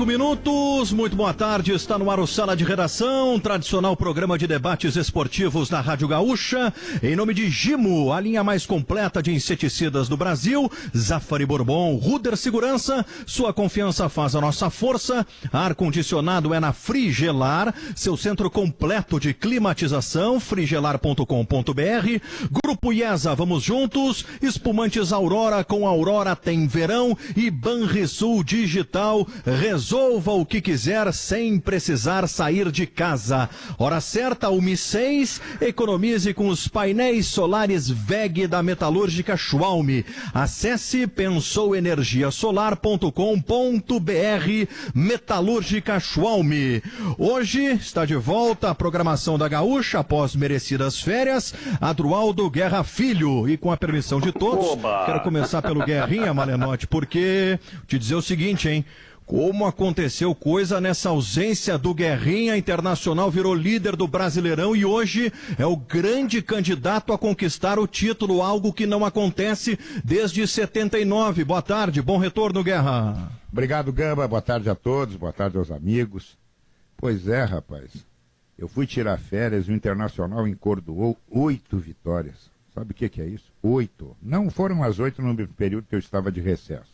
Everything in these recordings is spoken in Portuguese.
5 minutos, muito boa tarde, está no ar o Sala de Redação, tradicional programa de debates esportivos da Rádio Gaúcha, em nome de Gimo, a linha mais completa de inseticidas do Brasil, Zafari Bourbon, Ruder Segurança, sua confiança faz a nossa força, ar-condicionado é na Frigelar, seu centro completo de climatização, frigelar.com.br, Grupo IESA, vamos juntos, espumantes Aurora, com Aurora tem verão e Banrisul Digital, resolva o que quiser sem precisar sair de casa. Hora certa, 1h06, economize com os painéis solares WEG da metalúrgica Schwalm. Acesse pensouenergiasolar.com.br, metalúrgica Schwalm. Hoje está de volta a programação da Gaúcha após merecidas férias, Adroaldo Guerra Filho. E com a permissão de todos, quero começar pelo Guerrinha, Malenotti, porque te dizer o seguinte, hein? Como aconteceu coisa nessa ausência do Guerrinha, Internacional virou líder do Brasileirão e hoje é o grande candidato a conquistar o título, algo que não acontece desde 79. Boa tarde, bom retorno, Guerra. Obrigado, Gamba, boa tarde a todos, boa tarde aos amigos. Pois é, rapaz, eu fui tirar férias e o Internacional encordoou 8 vitórias. Sabe o que é isso? 8. Não foram as 8 no período que eu estava de recesso,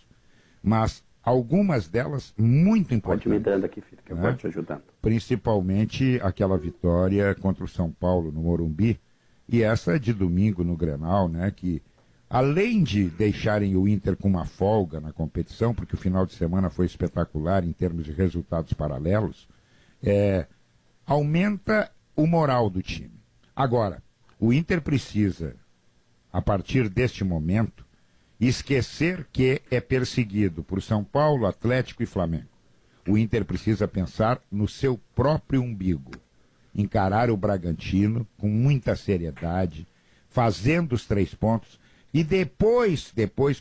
mas algumas delas muito importantes. Pode me dando aqui, filho, que eu vou te ajudando. Principalmente aquela vitória contra o São Paulo no Morumbi, e essa de domingo no Grenal, né, que além de deixarem o Inter com uma folga na competição, porque o final de semana foi espetacular em termos de resultados paralelos, aumenta o moral do time. Agora, o Inter precisa, a partir deste momento, esquecer que é perseguido por São Paulo, Atlético e Flamengo. O Inter precisa pensar no seu próprio umbigo, encarar o Bragantino com muita seriedade, fazendo os 3 pontos e depois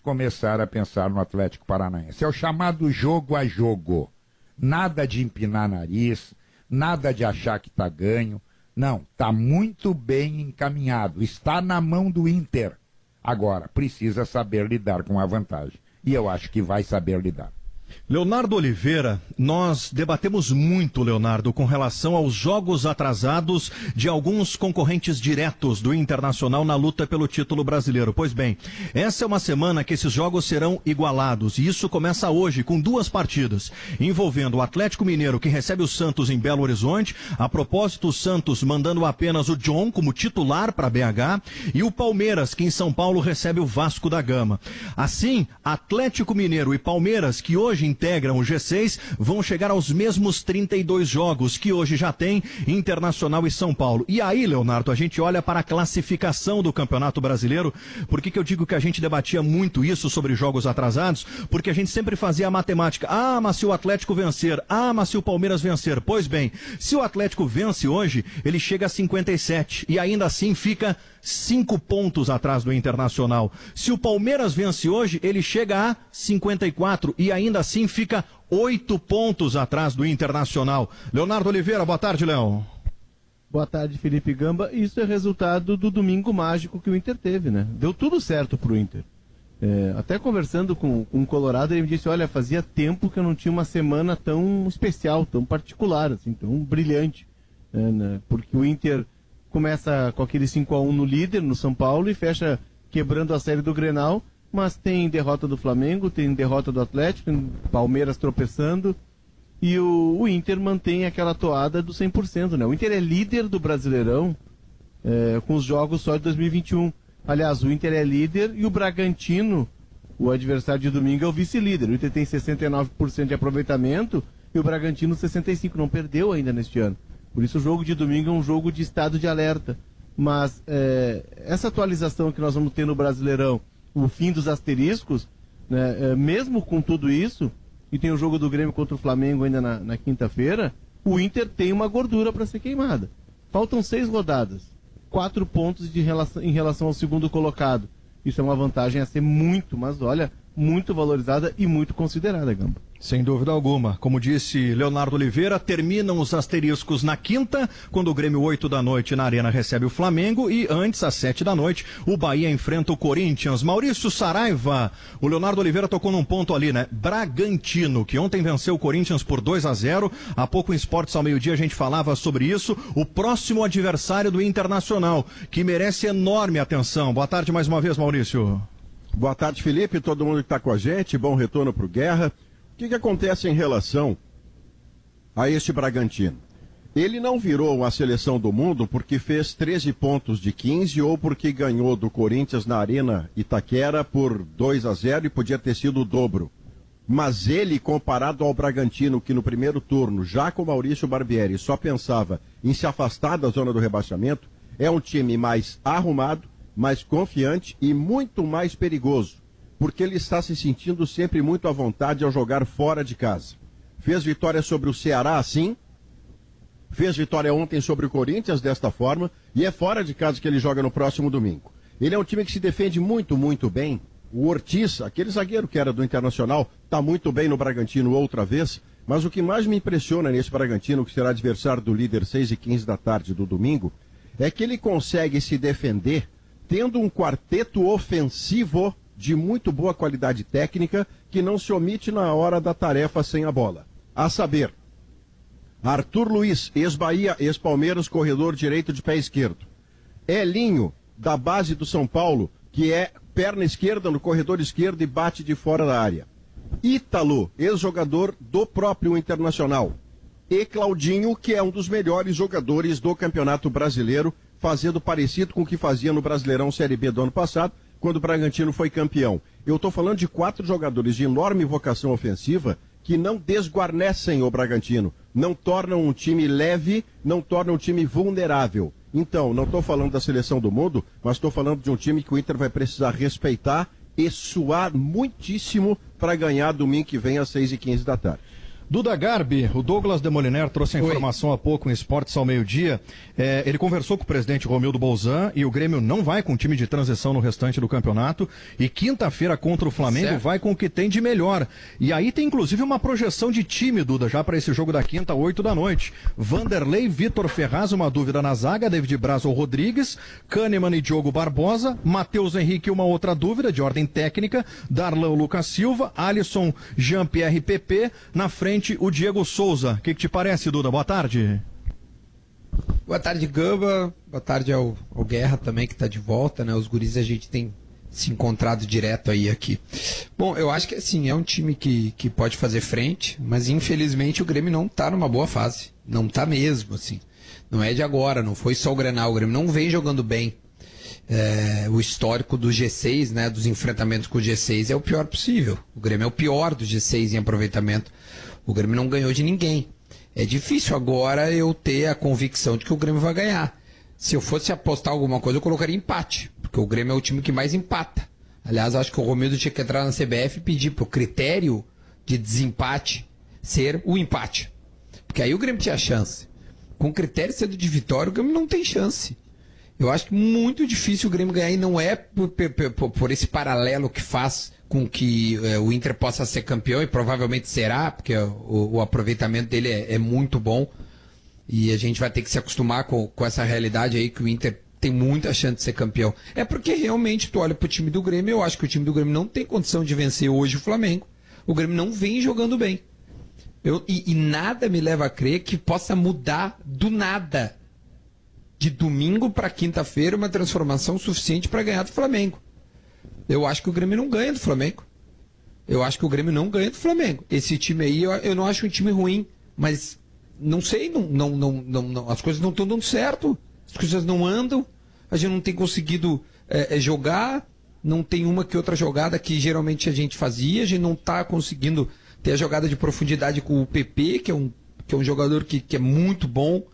começar a pensar no Atlético Paranaense. É o chamado jogo a jogo. Nada de empinar nariz, nada de achar que está ganho. Não, está muito bem encaminhado, está na mão do Inter. Agora, precisa saber lidar com a vantagem. E eu acho que vai saber lidar. Leonardo Oliveira, nós debatemos muito, Leonardo, com relação aos jogos atrasados de alguns concorrentes diretos do Internacional na luta pelo título brasileiro. Pois bem, essa é uma semana que esses jogos serão igualados, e isso começa hoje com 2 partidas, envolvendo o Atlético Mineiro, que recebe o Santos em Belo Horizonte. A propósito, o Santos mandando apenas o John como titular para BH, e o Palmeiras, que em São Paulo recebe o Vasco da Gama. Assim, Atlético Mineiro e Palmeiras, que hoje integram o G6, vão chegar aos mesmos 32 jogos que hoje já tem Internacional e São Paulo. E aí, Leonardo, a gente olha para a classificação do Campeonato Brasileiro. Por que eu digo que a gente debatia muito isso sobre jogos atrasados? Porque a gente sempre fazia a matemática. Mas se o Atlético vencer, mas se o Palmeiras vencer. Pois bem, se o Atlético vence hoje, ele chega a 57 e ainda assim fica 5 pontos atrás do Internacional. Se o Palmeiras vence hoje, ele chega a 54 e ainda assim fica 8 pontos atrás do Internacional. Leonardo Oliveira, boa tarde, Leão. Boa tarde, Felipe Gamba. Isso é resultado do domingo mágico que o Inter teve, né? Deu tudo certo pro Inter. Até conversando com um colorado, ele me disse, olha, fazia tempo que eu não tinha uma semana tão especial, tão particular, assim, tão brilhante. Né? Porque o Inter começa com aquele 5-1 no líder, no São Paulo, e fecha quebrando a série do Grenal, mas tem derrota do Flamengo, tem derrota do Atlético, tem Palmeiras tropeçando, e o Inter mantém aquela toada do 100%, né? O Inter é líder do Brasileirão com os jogos só de 2021. Aliás, o Inter é líder e o Bragantino, o adversário de domingo, é o vice-líder. O Inter tem 69% de aproveitamento e o Bragantino 65%. Não perdeu ainda neste ano. Por isso o jogo de domingo é um jogo de estado de alerta. Mas essa atualização que nós vamos ter no Brasileirão, o fim dos asteriscos, né, mesmo com tudo isso, e tem o jogo do Grêmio contra o Flamengo ainda na quinta-feira, o Inter tem uma gordura para ser queimada. Faltam 6 rodadas, 4 pontos em relação ao segundo colocado. Isso é uma vantagem a ser muito, mas olha, muito valorizada e muito considerada, Gamba. Sem dúvida alguma. Como disse Leonardo Oliveira, terminam os asteriscos na quinta, quando o Grêmio 8 da noite na Arena recebe o Flamengo e antes, às 7 da noite, o Bahia enfrenta o Corinthians. Maurício Saraiva, o Leonardo Oliveira tocou num ponto ali, né? Bragantino, que ontem venceu o Corinthians por 2-0. Há pouco em Esportes ao meio-dia a gente falava sobre isso. O próximo adversário do Internacional, que merece enorme atenção. Boa tarde mais uma vez, Maurício. Boa tarde, Felipe, todo mundo que está com a gente. Bom retorno para o Guerra. O que acontece em relação a este Bragantino? Ele não virou a seleção do mundo porque fez 13 pontos de 15 ou porque ganhou do Corinthians na Arena Itaquera por 2-0 e podia ter sido o dobro. Mas ele, comparado ao Bragantino, que no primeiro turno, já com Maurício Barbieri, só pensava em se afastar da zona do rebaixamento, é um time mais arrumado, mais confiante e muito mais perigoso, porque ele está se sentindo sempre muito à vontade ao jogar fora de casa. Fez vitória sobre o Ceará assim, fez vitória ontem sobre o Corinthians desta forma, e é fora de casa que ele joga no próximo domingo. Ele é um time que se defende muito, muito bem. O Ortiz, aquele zagueiro que era do Internacional, está muito bem no Bragantino outra vez, mas o que mais me impressiona nesse Bragantino, que será adversário do líder 6h15 da tarde do domingo, é que ele consegue se defender tendo um quarteto ofensivo de muito boa qualidade técnica, que não se omite na hora da tarefa sem a bola. A saber, Arthur Luiz, ex-Bahia, ex-Palmeiras, corredor direito de pé esquerdo. Elinho, da base do São Paulo, que é perna esquerda no corredor esquerdo e bate de fora da área. Ítalo, ex-jogador do próprio Internacional. E Claudinho, que é um dos melhores jogadores do Campeonato Brasileiro, fazendo parecido com o que fazia no Brasileirão Série B do ano passado, quando o Bragantino foi campeão. Eu estou falando de 4 jogadores de enorme vocação ofensiva que não desguarnecem o Bragantino, não tornam um time leve, não tornam um time vulnerável. Então, não estou falando da seleção do mundo, mas estou falando de um time que o Inter vai precisar respeitar e suar muitíssimo para ganhar domingo que vem às 6h15 da tarde. Duda Garbi, o Douglas Demoliner trouxe a informação há pouco em Esportes ao meio-dia. Ele conversou com o presidente Romildo Bolzan e o Grêmio não vai com time de transição no restante do campeonato. E quinta-feira contra o Flamengo vai com o que tem de melhor. E aí tem inclusive uma projeção de time, Duda, já para esse jogo da quinta, 8 da noite. Vanderlei, Vitor Ferraz, uma dúvida na zaga, David Braz ou Rodrigues, Kahneman e Diogo Barbosa, Matheus Henrique, uma outra dúvida de ordem técnica, Darlan Lucas Silva, Alisson, Jean-Pierre Pepe, na frente o Diego Souza. O que te parece, Duda? Boa tarde. Boa tarde, Gamba. Boa tarde ao Guerra também, que está de volta, né? Os guris a gente tem se encontrado direto aí aqui. Bom, eu acho que assim, é um time que pode fazer frente, mas infelizmente o Grêmio não está numa boa fase. Não está mesmo, assim. Não é de agora, não foi só o Grenal. O Grêmio não vem jogando bem. O histórico do G6, né? Dos enfrentamentos com o G6 é o pior possível. O Grêmio é o pior do G6 em aproveitamento. O Grêmio não ganhou de ninguém. É difícil agora eu ter a convicção de que o Grêmio vai ganhar. Se eu fosse apostar alguma coisa, eu colocaria empate, porque o Grêmio é o time que mais empata. Aliás, acho que o Romildo tinha que entrar na CBF e pedir para o critério de desempate ser o empate. Porque aí o Grêmio tinha chance. Com o critério sendo de vitória, o Grêmio não tem chance. Eu acho que muito difícil o Grêmio ganhar, e não é por esse paralelo que faz com que o Inter possa ser campeão, e provavelmente será, porque o aproveitamento dele é muito bom, e a gente vai ter que se acostumar com essa realidade aí, que o Inter tem muita chance de ser campeão. É porque realmente tu olha pro time do Grêmio, eu acho que o time do Grêmio não tem condição de vencer hoje o Flamengo. O Grêmio não vem jogando bem. E nada me leva a crer que possa mudar do nada, de domingo para quinta-feira, uma transformação suficiente para ganhar do Flamengo. Eu acho que o Grêmio não ganha do Flamengo. Eu acho que o Grêmio não ganha do Flamengo. Esse time aí, eu não acho um time ruim, mas não sei, as coisas não estão dando certo, as coisas não andam, a gente não tem conseguido jogar, não tem uma que outra jogada que geralmente a gente fazia, a gente não está conseguindo ter a jogada de profundidade com o PP, que é um jogador que é muito bom,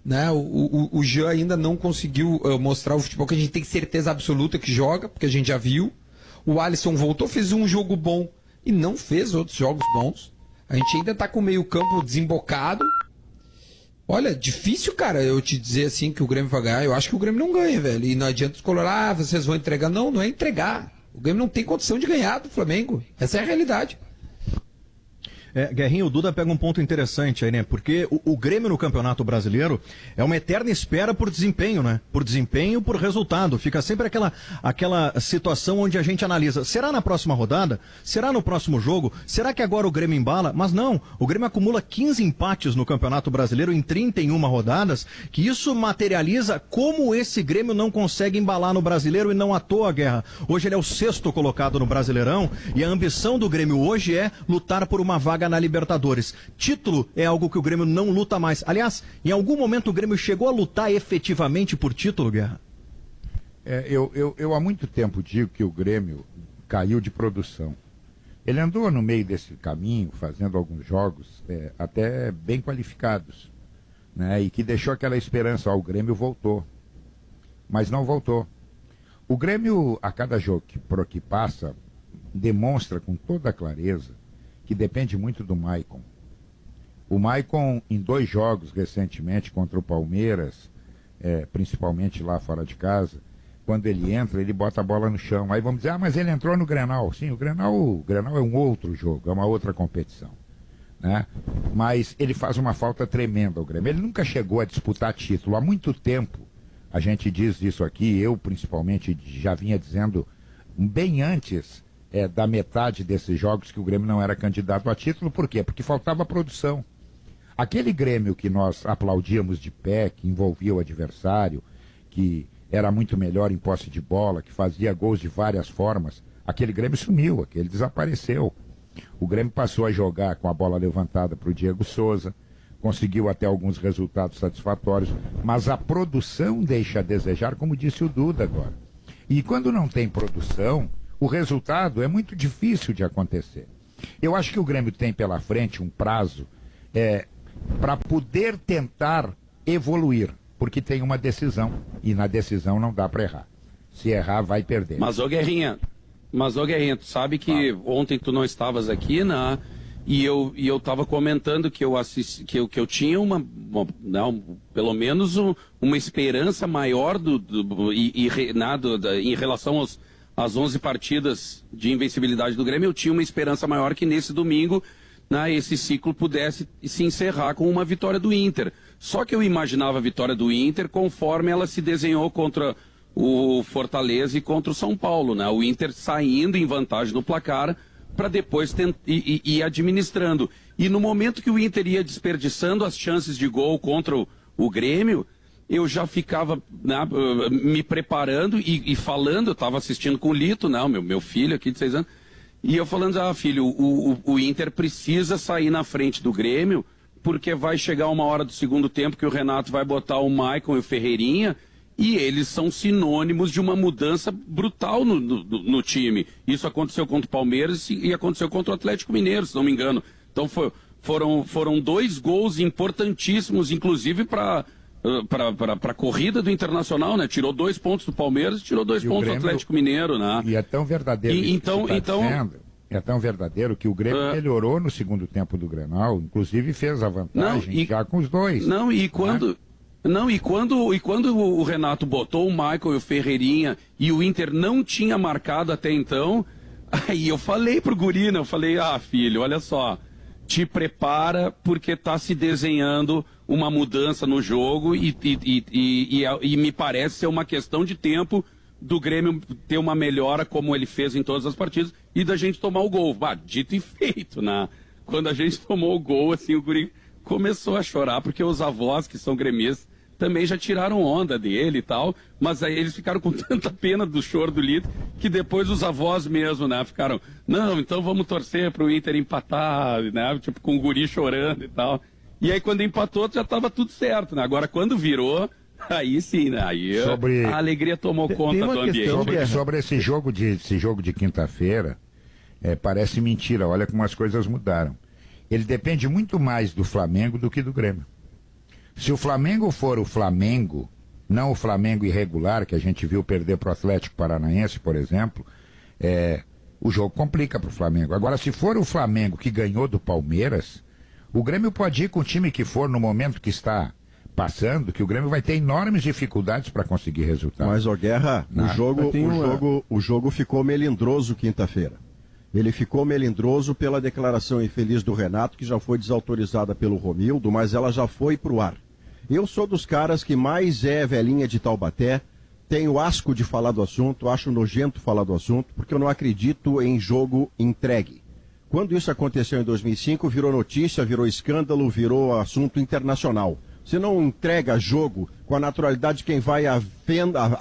né? O Jean ainda não conseguiu mostrar o futebol que a gente tem certeza absoluta que joga, porque a gente já viu. O Alisson voltou, fez um jogo bom e não fez outros jogos bons. A gente ainda está com o meio-campo desembocado. Olha, difícil, cara, eu te dizer assim que o Grêmio vai ganhar. Eu acho que o Grêmio não ganha, velho. E não adianta os colorar, vocês vão entregar. Não é entregar. O Grêmio não tem condição de ganhar do Flamengo. Essa é a realidade. Guerrinho, o Duda pega um ponto interessante aí, né? Porque o Grêmio no Campeonato Brasileiro é uma eterna espera por desempenho, né? Por desempenho, por resultado. Fica sempre aquela situação onde a gente analisa. Será na próxima rodada? Será no próximo jogo? Será que agora o Grêmio embala? Mas não, o Grêmio acumula 15 empates no Campeonato Brasileiro em 31 rodadas, que isso materializa como esse Grêmio não consegue embalar no Brasileiro e não à toa, Guerra. Hoje ele é o 6º colocado no Brasileirão e a ambição do Grêmio hoje é lutar por uma vaga na Libertadores. Título é algo que o Grêmio não luta mais. Aliás, em algum momento o Grêmio chegou a lutar efetivamente por título, Guerra? Eu há muito tempo digo que o Grêmio caiu de produção. Ele andou no meio desse caminho, fazendo alguns jogos até bem qualificados, né? E que deixou aquela esperança, o Grêmio voltou. Mas não voltou. O Grêmio, a cada jogo que passa, demonstra com toda a clareza que depende muito do Maicon. O Maicon, em 2 jogos recentemente contra o Palmeiras, principalmente lá fora de casa, quando ele entra, ele bota a bola no chão. Aí vamos dizer, mas ele entrou no Grenal. Sim, o Grenal é um outro jogo, é uma outra competição, né? Mas ele faz uma falta tremenda ao Grêmio. Ele nunca chegou a disputar título. Há muito tempo, a gente diz isso aqui, eu principalmente já vinha dizendo bem antes da metade desses jogos que o Grêmio não era candidato a título. Por quê? Porque faltava produção. Aquele Grêmio que nós aplaudíamos de pé, que envolvia o adversário, que era muito melhor em posse de bola, que fazia gols de várias formas, aquele Grêmio sumiu, aquele desapareceu. O Grêmio passou a jogar com a bola levantada para o Diego Souza, conseguiu até alguns resultados satisfatórios, mas a produção deixa a desejar, como disse o Duda agora. E quando não tem produção, o resultado é muito difícil de acontecer. Eu acho que o Grêmio tem pela frente um prazo para poder tentar evoluir, porque tem uma decisão, e na decisão não dá para errar. Se errar, vai perder. Mas, ô Guerrinha, tu sabe que ontem tu não estavas aqui, né? E eu estava comentando que eu tinha pelo menos uma esperança maior em relação às 11 partidas de invencibilidade do Grêmio. Eu tinha uma esperança maior que nesse domingo, né, esse ciclo pudesse se encerrar com uma vitória do Inter. Só que eu imaginava a vitória do Inter conforme ela se desenhou contra o Fortaleza e contra o São Paulo, né? O Inter saindo em vantagem no placar para depois ir administrando. E no momento que o Inter ia desperdiçando as chances de gol contra o Grêmio, eu já ficava, né, me preparando e falando. Eu estava assistindo com o Lito, né, meu filho aqui de 6 anos, e eu falando, filho, o Inter precisa sair na frente do Grêmio, porque vai chegar uma hora do segundo tempo que o Renato vai botar o Maicon e o Ferreirinha, e eles são sinônimos de uma mudança brutal no time. Isso aconteceu contra o Palmeiras e aconteceu contra o Atlético Mineiro, se não me engano. Então foram 2 gols importantíssimos, inclusive para a corrida do Internacional, né? Tirou 2 pontos do Palmeiras, tirou 2 pontos do Atlético Mineiro, né? E é tão verdadeiro é tão verdadeiro que o Grêmio melhorou no segundo tempo do Grenal, inclusive fez a vantagem já com os 2. E quando o Renato botou o Michael e o Ferreirinha e o Inter não tinha marcado até então, aí eu falei pro guri, né? Eu falei, filho, olha só, te prepara porque tá se desenhando uma mudança no jogo e me parece ser uma questão de tempo do Grêmio ter uma melhora como ele fez em todas as partidas e da gente tomar o gol. Dito e feito, né? Quando a gente tomou o gol, assim, o guri começou a chorar porque os avós que são gremistas também já tiraram onda dele e tal, mas aí eles ficaram com tanta pena do choro do Lito que depois os avós mesmo, né, ficaram, não, então vamos torcer pro Inter empatar, né, tipo com o guri chorando e tal. E aí quando empatou já estava tudo certo, né? Agora quando virou, aí sim, né? Aí a alegria tomou conta do ambiente. Sobre esse jogo de quinta-feira, parece mentira, olha como as coisas mudaram. Ele depende muito mais do Flamengo do que do Grêmio. Se o Flamengo for o Flamengo, não o Flamengo irregular, que a gente viu perder para o Atlético Paranaense, por exemplo, o jogo complica para o Flamengo. Agora, se for o Flamengo que ganhou do Palmeiras, o Grêmio pode ir com o time que for no momento que está passando que o Grêmio vai ter enormes dificuldades para conseguir resultados. Mas, ó, Guerra, o jogo ficou melindroso quinta-feira. Ele ficou melindroso pela declaração infeliz do Renato, que já foi desautorizada pelo Romildo, mas ela já foi pro ar. Eu sou dos caras que mais é velhinha de Taubaté, tenho asco de falar do assunto, acho nojento falar do assunto, porque eu não acredito em jogo entregue. Quando isso aconteceu em 2005, virou notícia, virou escândalo, virou assunto internacional. Você não entrega jogo com a naturalidade de quem vai à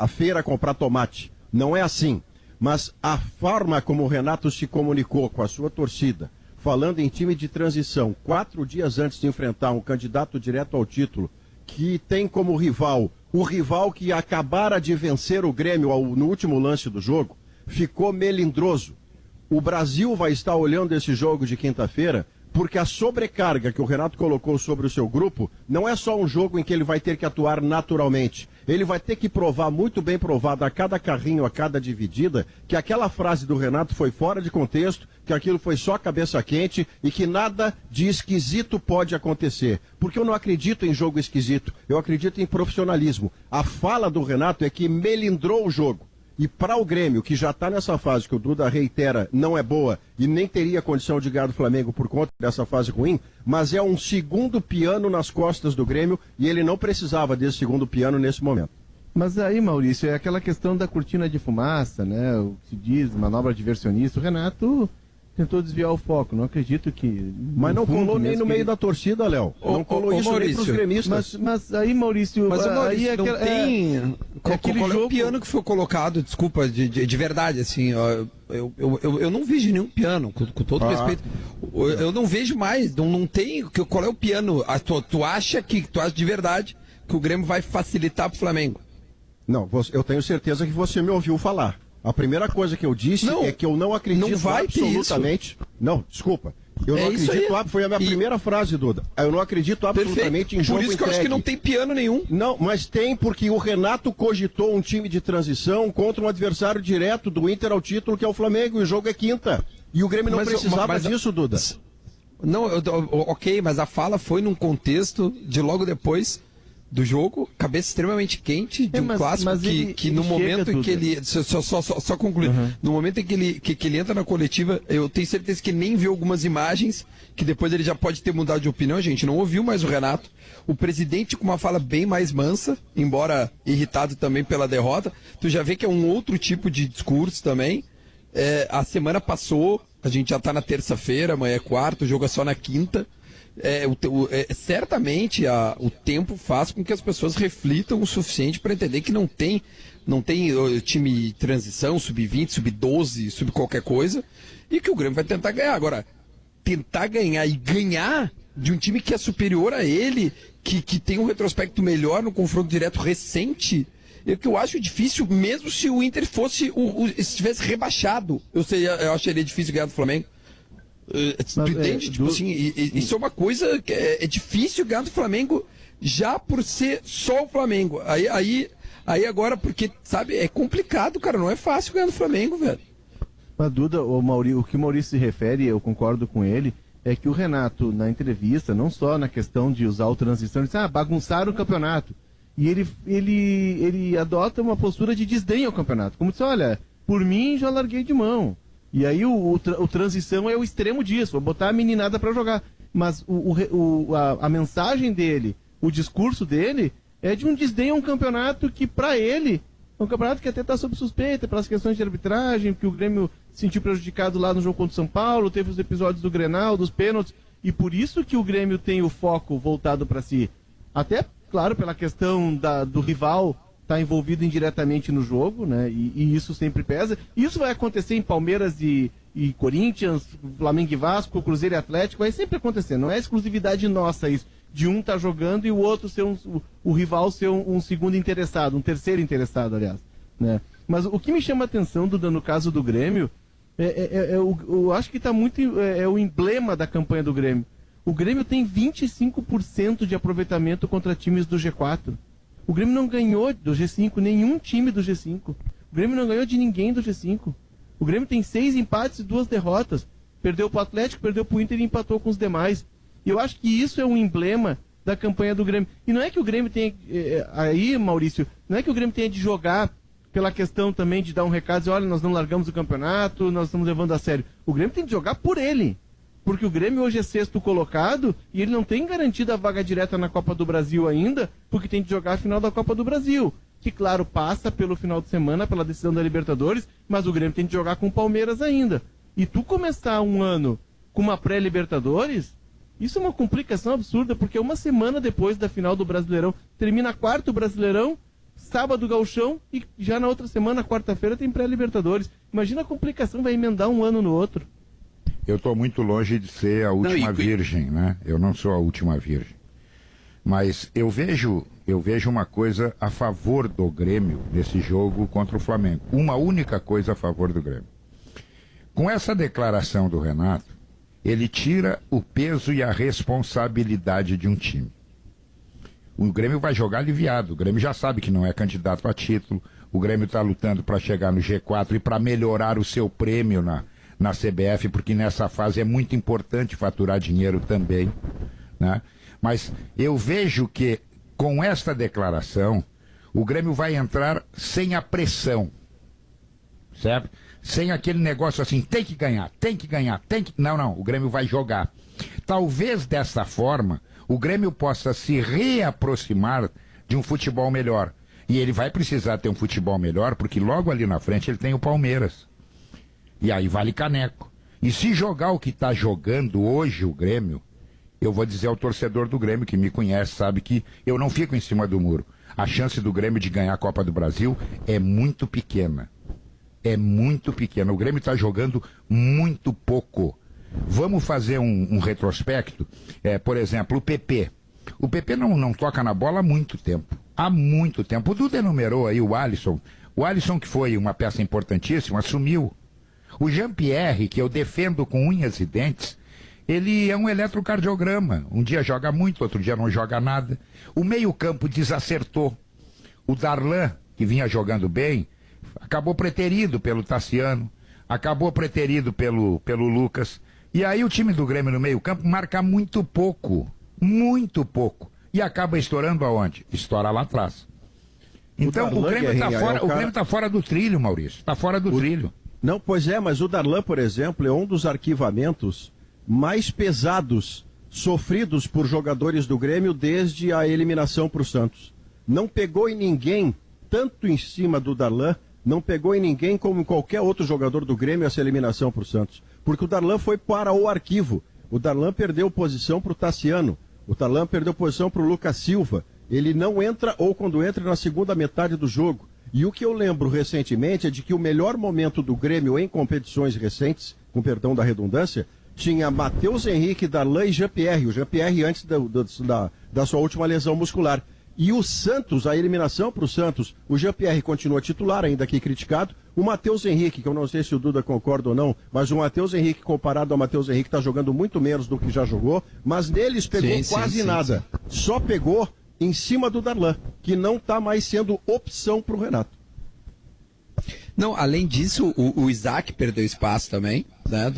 feira comprar tomate. Não é assim. Mas a forma como o Renato se comunicou com a sua torcida, falando em time de transição, 4 dias antes de enfrentar um candidato direto ao título, que tem como rival o rival que acabara de vencer o Grêmio no último lance do jogo, ficou melindroso. O Brasil vai estar olhando esse jogo de quinta-feira, porque a sobrecarga que o Renato colocou sobre o seu grupo não é só um jogo em que ele vai ter que atuar naturalmente. Ele vai ter que provar, muito bem provado, a cada carrinho, a cada dividida, que aquela frase do Renato foi fora de contexto, que aquilo foi só cabeça quente e que nada de esquisito pode acontecer. Porque eu não acredito em jogo esquisito, eu acredito em profissionalismo. A fala do Renato é que melindrou o jogo. E para o Grêmio, que já está nessa fase que o Duda reitera, não é boa e nem teria condição de ganhar do Flamengo por conta dessa fase ruim, mas é um segundo piano nas costas do Grêmio e ele não precisava desse segundo piano nesse momento. Mas aí, Maurício, é aquela questão da cortina de fumaça, né? O que se diz, manobra diversionista. O Renato tentou desviar o foco, não acredito que... Mas não colou nem no meio da torcida, Léo. Não colou isso nem pros gremistas. Mas aí, Maurício... Mas, aí Maurício, não tem... Qual é o piano que foi colocado, desculpa, de verdade, assim, ó, eu não vejo nenhum piano, com todo respeito. Eu não vejo mais, não tem... Qual é o piano? Tu acha de verdade que o Grêmio vai facilitar pro Flamengo? Não, eu tenho certeza que você me ouviu falar. A primeira coisa que eu disse é que eu não acredito não vai absolutamente... Não, desculpa. Eu não acredito... Foi a minha primeira frase, Duda. Eu não acredito absolutamente em jogo entregue. Por isso que eu acho que não tem piano nenhum. Não, mas tem porque o Renato cogitou um time de transição contra um adversário direto do Inter ao título, que é o Flamengo, e o jogo é quinta. E o Grêmio não precisava disso, Duda. Não, ok, mas a fala foi num contexto de logo depois... do jogo, cabeça extremamente quente de um clássico que no momento em que ele... Só concluir. No momento em que ele entra na coletiva, eu tenho certeza que ele nem viu algumas imagens, que depois ele já pode ter mudado de opinião. A gente não ouviu mais o Renato. O presidente com uma fala bem mais mansa, embora irritado também pela derrota. Tu já vê que é um outro tipo de discurso também. A semana passou, a gente já tá na terça-feira, amanhã é quarta, o jogo é só na quinta. Certamente o tempo faz com que as pessoas reflitam o suficiente para entender que não tem time transição, sub-20, sub-12, sub qualquer coisa, e que o Grêmio vai tentar ganhar. Agora, tentar ganhar e ganhar de um time que é superior a ele, que tem um retrospecto melhor no confronto direto recente, é que eu acho difícil, mesmo se o Inter estivesse rebaixado. Eu acharia difícil ganhar do Flamengo. Tu entende? Isso é uma coisa que é difícil ganhar do Flamengo já por ser só o Flamengo. Aí agora, porque, sabe, é complicado, cara, não é fácil ganhar do Flamengo, velho. Mas, Duda, o que o Maurício se refere, eu concordo com ele, é que o Renato, na entrevista, não só na questão de usar o transição, ele disse, bagunçaram o campeonato. E ele adota uma postura de desdém ao campeonato. Como disse, olha, por mim já larguei de mão. E aí o transição é o extremo disso, vou botar a meninada para jogar. Mas a mensagem dele, o discurso dele, é de um desdém a um campeonato que, para ele, é um campeonato que até está sob suspeita pelas questões de arbitragem, que o Grêmio se sentiu prejudicado lá no jogo contra o São Paulo, teve os episódios do Grenal, dos pênaltis, e por isso que o Grêmio tem o foco voltado para si. Até, claro, pela questão do rival está envolvido indiretamente no jogo, né? E isso sempre pesa. Isso vai acontecer em Palmeiras e Corinthians, Flamengo e Vasco, Cruzeiro e Atlético, vai sempre acontecer. Não é exclusividade nossa isso, de um tá jogando e o outro ser o rival ser um segundo interessado, um terceiro interessado, aliás, né? Mas o que me chama a atenção, Duda, no caso do Grêmio, eu acho que está muito o emblema da campanha do Grêmio. O Grêmio tem 25% de aproveitamento contra times do G4. O Grêmio não ganhou do G5, nenhum time do G5. O Grêmio não ganhou de ninguém do G5. O Grêmio tem 6 empates e 2 derrotas. Perdeu para o Atlético, perdeu para o Inter e empatou com os demais. E eu acho que isso é um emblema da campanha do Grêmio. E não é que o Grêmio tenha, aí, Maurício, não é que o Grêmio tenha de jogar pela questão também de dar um recado, dizer, olha, nós não largamos o campeonato, nós estamos levando a sério. O Grêmio tem de jogar por ele. Porque o Grêmio hoje é sexto colocado e ele não tem garantida a vaga direta na Copa do Brasil ainda, porque tem de jogar a final da Copa do Brasil. Que, claro, passa pelo final de semana, pela decisão da Libertadores, mas o Grêmio tem de jogar com o Palmeiras ainda. E tu começar um ano com uma pré-Libertadores, isso é uma complicação absurda, porque uma semana depois da final do Brasileirão, termina quarto Brasileirão, sábado Gauchão, e já na outra semana, quarta-feira, tem pré-Libertadores. Imagina a complicação, vai emendar um ano no outro. Eu estou muito longe de ser a última virgem, né? Eu não sou a última virgem. Mas eu vejo uma coisa a favor do Grêmio nesse jogo contra o Flamengo. Uma única coisa a favor do Grêmio. Com essa declaração do Renato, ele tira o peso e a responsabilidade de um time. O Grêmio vai jogar aliviado. O Grêmio já sabe que não é candidato a título. O Grêmio está lutando para chegar no G4 e para melhorar o seu prêmio na CBF, porque nessa fase é muito importante faturar dinheiro também, né? Mas eu vejo que com esta declaração o Grêmio vai entrar sem a pressão, certo? Sem aquele negócio assim, tem que ganhar, tem que ganhar, tem que... Não, o Grêmio vai jogar. Talvez dessa forma o Grêmio possa se reaproximar de um futebol melhor. E ele vai precisar ter um futebol melhor, porque logo ali na frente ele tem o Palmeiras. E aí vale caneco. E se jogar o que está jogando hoje o Grêmio, eu vou dizer ao torcedor do Grêmio que me conhece, sabe que eu não fico em cima do muro. A chance do Grêmio de ganhar a Copa do Brasil é muito pequena. É muito pequena. O Grêmio está jogando muito pouco. Vamos fazer um retrospecto. Por exemplo, o PP. O PP não toca na bola há muito tempo. Há muito tempo. O Duda enumerou aí o Alisson. O Alisson, que foi uma peça importantíssima, assumiu. O Jean-Pierre, que eu defendo com unhas e dentes, ele é um eletrocardiograma. Um dia joga muito, outro dia não joga nada. O meio-campo desacertou. O Darlan, que vinha jogando bem, acabou preterido pelo Tassiano, acabou preterido pelo Lucas. E aí o time do Grêmio no meio-campo marca muito pouco. Muito pouco. E acaba estourando aonde? Estoura lá atrás. Então o Grêmio está fora do trilho, Maurício. Está fora do trilho. Não, pois é, mas o Darlan, por exemplo, é um dos arquivamentos mais pesados sofridos por jogadores do Grêmio desde a eliminação para o Santos. Não pegou em ninguém, tanto em cima do Darlan, não pegou em ninguém como em qualquer outro jogador do Grêmio essa eliminação para o Santos. Porque o Darlan foi para o arquivo. O Darlan perdeu posição para o Tassiano. O Darlan perdeu posição para o Lucas Silva. Ele não entra, ou quando entra, na segunda metade do jogo. E o que eu lembro recentemente é de que o melhor momento do Grêmio em competições recentes, com perdão da redundância, tinha Matheus Henrique, Darlan e Jean-Pierre. O Jean-Pierre antes da sua última lesão muscular. E o Santos, a eliminação para o Santos, o Jean-Pierre continua titular, ainda aqui criticado. O Matheus Henrique, que eu não sei se o Duda concorda ou não, mas o Matheus Henrique, comparado ao Matheus Henrique, está jogando muito menos do que já jogou, mas neles pegou quase nada. Só pegou em cima do Darlan, que não está mais sendo opção para o Renato. Não, além disso, o Isaac perdeu espaço também, né,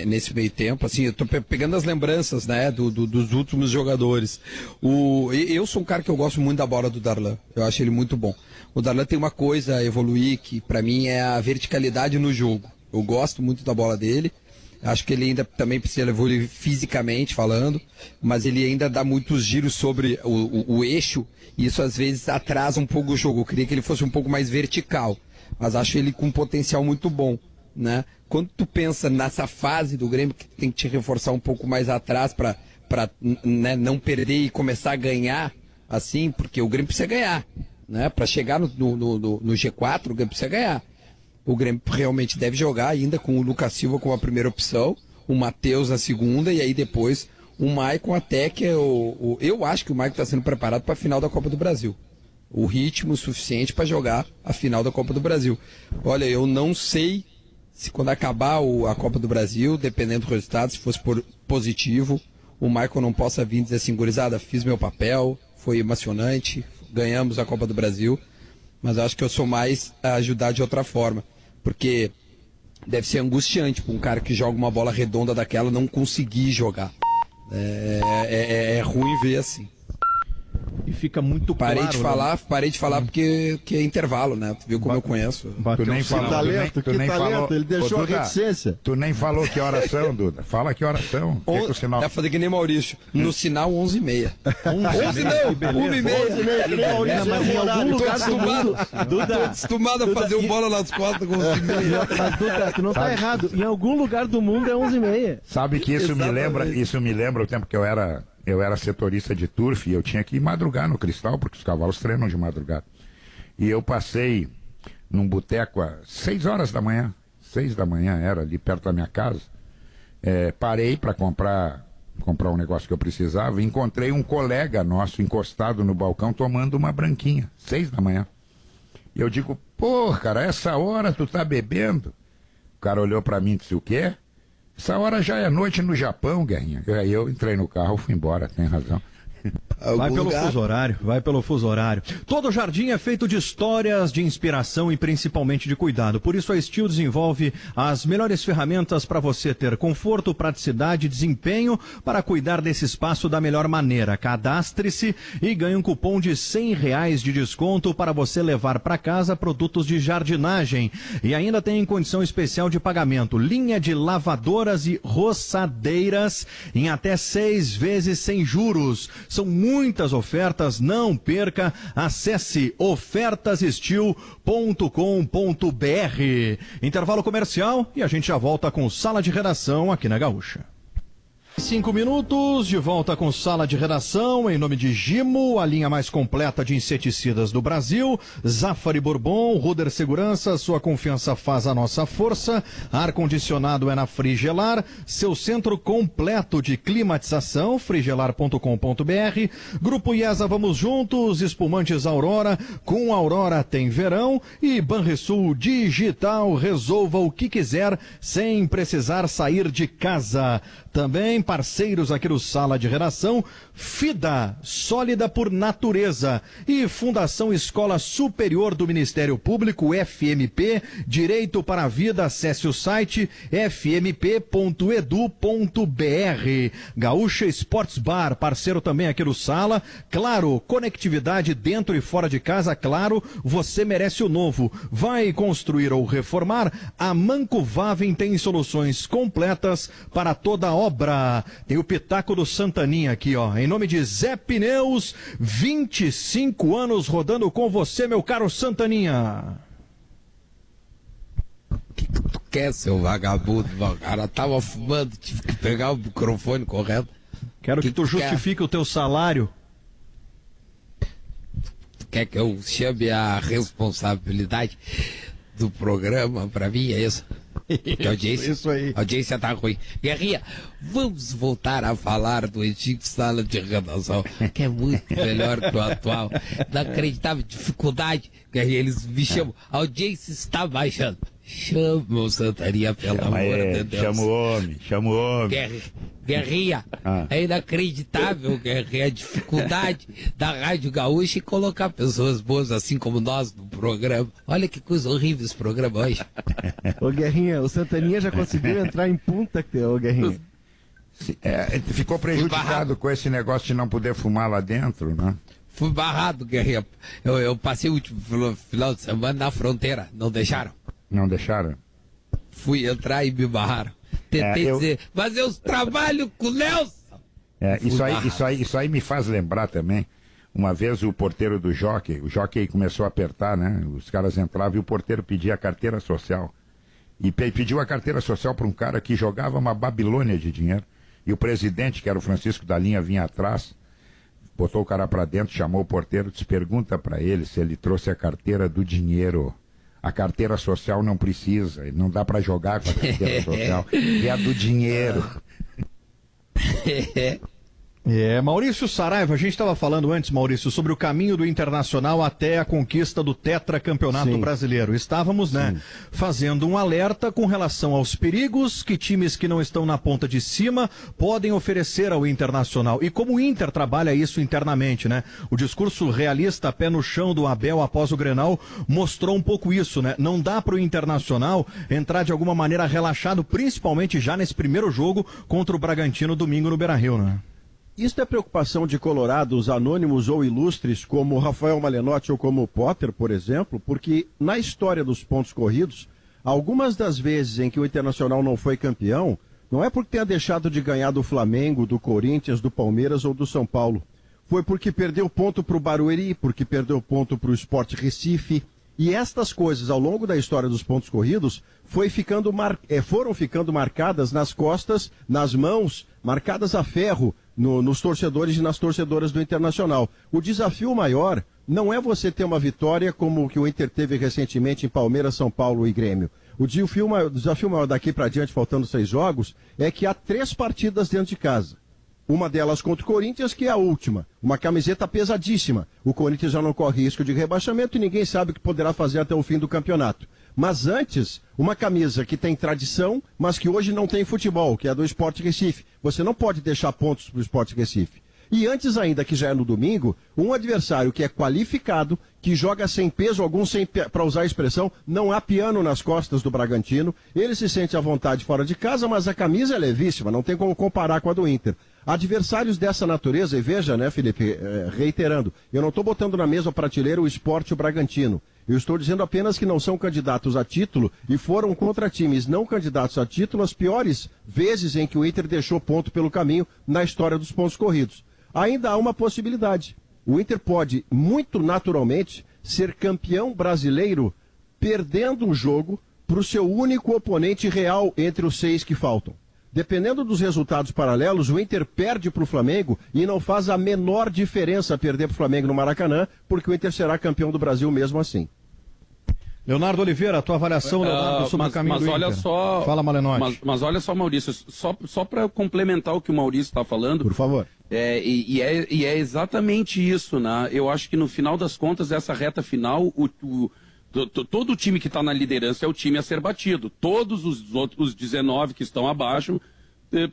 nesse meio tempo. Assim, eu tô pegando as lembranças, né, dos últimos jogadores. Eu sou um cara que eu gosto muito da bola do Darlan. Eu acho ele muito bom. O Darlan tem uma coisa a evoluir que, para mim, é a verticalidade no jogo. Eu gosto muito da bola dele. Acho que ele ainda também precisa evoluir fisicamente falando, mas ele ainda dá muitos giros sobre o eixo, e isso às vezes atrasa um pouco o jogo. Eu queria que ele fosse um pouco mais vertical, mas acho ele com um potencial muito bom, né? Quando tu pensa nessa fase do Grêmio que tem que te reforçar um pouco mais atrás para né, não perder e começar a ganhar, assim, porque o Grêmio precisa ganhar, né? Para chegar no G4, o Grêmio precisa ganhar. O Grêmio realmente deve jogar ainda com o Lucas Silva como a primeira opção, o Matheus na segunda, e aí depois o Maicon até que é eu acho que o Maicon está sendo preparado para a final da Copa do Brasil. O ritmo suficiente para jogar a final da Copa do Brasil. Olha, eu não sei se quando acabar a Copa do Brasil, dependendo do resultado, se fosse positivo, o Maicon não possa vir dizer assim, gurizada, fiz meu papel, foi emocionante, ganhamos a Copa do Brasil, mas eu acho que eu sou mais a ajudar de outra forma. Porque deve ser angustiante para um cara que joga uma bola redonda daquela não conseguir jogar. É ruim ver assim. E fica muito Parei claro. de falar porque é intervalo, né? Tu viu como eu conheço. Bateu Tu nem o falou, sinal. Que talento, ele deixou a reticência. Tu nem falou que horas são, Duda. Fala que horas são. Que o sinal... Deve fazer que nem Maurício. No sinal, 11h30. 11 não, 1h30. Mas em algum lugar do mundo... Tô acostumado a fazer um bola nas costas com 11h30. Mas, Duda, tu não tá errado. Em algum lugar do mundo é 11h30. Sabe que isso me lembra o tempo que eu era setorista de turf e eu tinha que madrugar no Cristal, porque os cavalos treinam de madrugada. E eu passei num boteco às 6 horas da manhã, 6 da manhã era, ali perto da minha casa. Parei para comprar um negócio que eu precisava e encontrei um colega nosso encostado no balcão tomando uma branquinha, 6 da manhã. E eu digo, pô, cara, essa hora tu tá bebendo? O cara olhou para mim e disse, o quê? Essa hora já é noite no Japão, Guerrinha. Aí eu entrei no carro, fui embora, tem razão. Vai pelo fuso horário. Todo jardim é feito de histórias, de inspiração e principalmente de cuidado. Por isso a Steel desenvolve as melhores ferramentas para você ter conforto, praticidade e desempenho para cuidar desse espaço da melhor maneira. Cadastre-se e ganhe um cupom de R$100 de desconto para você levar para casa produtos de jardinagem. E ainda tem condição especial de pagamento. Linha de lavadoras e roçadeiras em até 6 vezes sem juros. São muitas ofertas, não perca. Acesse ofertassteel.com.br. Intervalo comercial e a gente já volta com Sala de Redação aqui na Gaúcha. 5 minutos, de volta com Sala de Redação, em nome de Gimo, a linha mais completa de inseticidas do Brasil, Zafari Bourbon, Ruder Segurança, sua confiança faz a nossa força, ar-condicionado é na Frigelar, seu centro completo de climatização, frigelar.com.br, Grupo IESA Vamos Juntos, espumantes Aurora, com Aurora tem verão, e Banrisul Digital, resolva o que quiser sem precisar sair de casa. Também parceiros aqui do Sala de Redação, FIDA, sólida por natureza, e Fundação Escola Superior do Ministério Público, FMP, Direito para a Vida, acesse o site fmp.edu.br. Gaúcha Sports Bar, parceiro também aqui do Sala, claro, conectividade dentro e fora de casa, claro, você merece o novo. Vai construir ou reformar? A Manco Vaven tem soluções completas para toda a obra. Tem o Pitaco do Santaninha aqui, ó. Em nome de Zé Pneus, 25 anos rodando com você, meu caro Santaninha. O que tu quer, seu vagabundo? O cara tava fumando, tive que pegar o microfone correto. Quero que tu justifique o teu salário. Tu quer que eu chame a responsabilidade do programa pra mim, é isso? Isso aí. A audiência tá ruim. Guerrinha, vamos voltar a falar do antigo Sala de Redação, que é muito melhor que o atual. Inacreditável dificuldade. Guerrinha, eles me chamam. A audiência está baixando. Chama o Santaria, pelo amor de Deus. Chama o homem. Guerrinha, é inacreditável, Guerrinha, a dificuldade da Rádio Gaúcha em colocar pessoas boas assim como nós no programa. Olha que coisa horrível esse programa hoje. Ô Guerrinha, o Santaninha já conseguiu entrar em punta, ô Guerrinha. Ficou prejudicado com esse negócio de não poder fumar lá dentro, né? Fui barrado, Guerrinha. Eu passei o último final de semana na fronteira, não deixaram? Não deixaram? Fui entrar e me barraram. Tentei dizer, mas eu trabalho com o Nelson. Isso aí me faz lembrar também. Uma vez o porteiro do Jockey, o Jockey começou a apertar, né? Os caras entravam e o porteiro pedia a carteira social. E pediu a carteira social para um cara que jogava uma Babilônia de dinheiro. E o presidente, que era o Francisco da Linha, vinha atrás, botou o cara para dentro, chamou o porteiro, disse, pergunta para ele se ele trouxe a carteira do dinheiro. A carteira social não precisa, não dá para jogar com a carteira social, e a do dinheiro. Maurício Saraiva, a gente estava falando antes, Maurício, sobre o caminho do Internacional até a conquista do tetracampeonato brasileiro. Estávamos, fazendo um alerta com relação aos perigos que times que não estão na ponta de cima podem oferecer ao Internacional. E como o Inter trabalha isso internamente, né? O discurso realista, pé no chão do Abel após o Grenal mostrou um pouco isso, né? Não dá para o Internacional entrar de alguma maneira relaxado, principalmente já nesse primeiro jogo contra o Bragantino domingo no Beira-Rio, né? Isso é preocupação de colorados anônimos ou ilustres, como Rafael Malenotti ou como o Potter, por exemplo, porque na história dos pontos corridos, algumas das vezes em que o Internacional não foi campeão, não é porque tenha deixado de ganhar do Flamengo, do Corinthians, do Palmeiras ou do São Paulo. Foi porque perdeu ponto para o Barueri, porque perdeu ponto para o Sport Recife. E estas coisas, ao longo da história dos pontos corridos, foram ficando marcadas nas costas, nas mãos, marcadas a ferro nos torcedores e nas torcedoras do Internacional. O desafio maior não é você ter uma vitória como o que o Inter teve recentemente em Palmeiras, São Paulo e Grêmio. O desafio maior daqui para diante, faltando 6 jogos, é que há 3 partidas dentro de casa. Uma delas contra o Corinthians, que é a última. Uma camiseta pesadíssima. O Corinthians já não corre risco de rebaixamento e ninguém sabe o que poderá fazer até o fim do campeonato. Mas antes, uma camisa que tem tradição, mas que hoje não tem futebol, que é a do Sport Recife. Você não pode deixar pontos para o Sport Recife. E antes ainda, que já é no domingo, um adversário que é qualificado, que joga sem peso algum, para usar a expressão, não há piano nas costas do Bragantino. Ele se sente à vontade fora de casa, mas a camisa é levíssima, não tem como comparar com a do Inter. Adversários dessa natureza, e veja, né, Felipe, reiterando, eu não estou botando na mesma prateleira o Sport e o Bragantino. Eu estou dizendo apenas que não são candidatos a título e foram contra times não candidatos a título as piores vezes em que o Inter deixou ponto pelo caminho na história dos pontos corridos. Ainda há uma possibilidade. O Inter pode, muito naturalmente, ser campeão brasileiro perdendo um jogo para o seu único oponente real entre os 6 que faltam. Dependendo dos resultados paralelos, o Inter perde para o Flamengo e não faz a menor diferença perder para o Flamengo no Maracanã, porque o Inter será campeão do Brasil mesmo assim. Leonardo Oliveira, a tua avaliação, Leonardo, sobre o caminho do olha Inter. Só, Fala, Malenotti. Mas olha só, Maurício, só para complementar o que o Maurício está falando. Por favor. É exatamente isso, né? Eu acho que no final das contas, essa reta final, todo o time que está na liderança é o time a ser batido. Todos os outros 19 que estão abaixo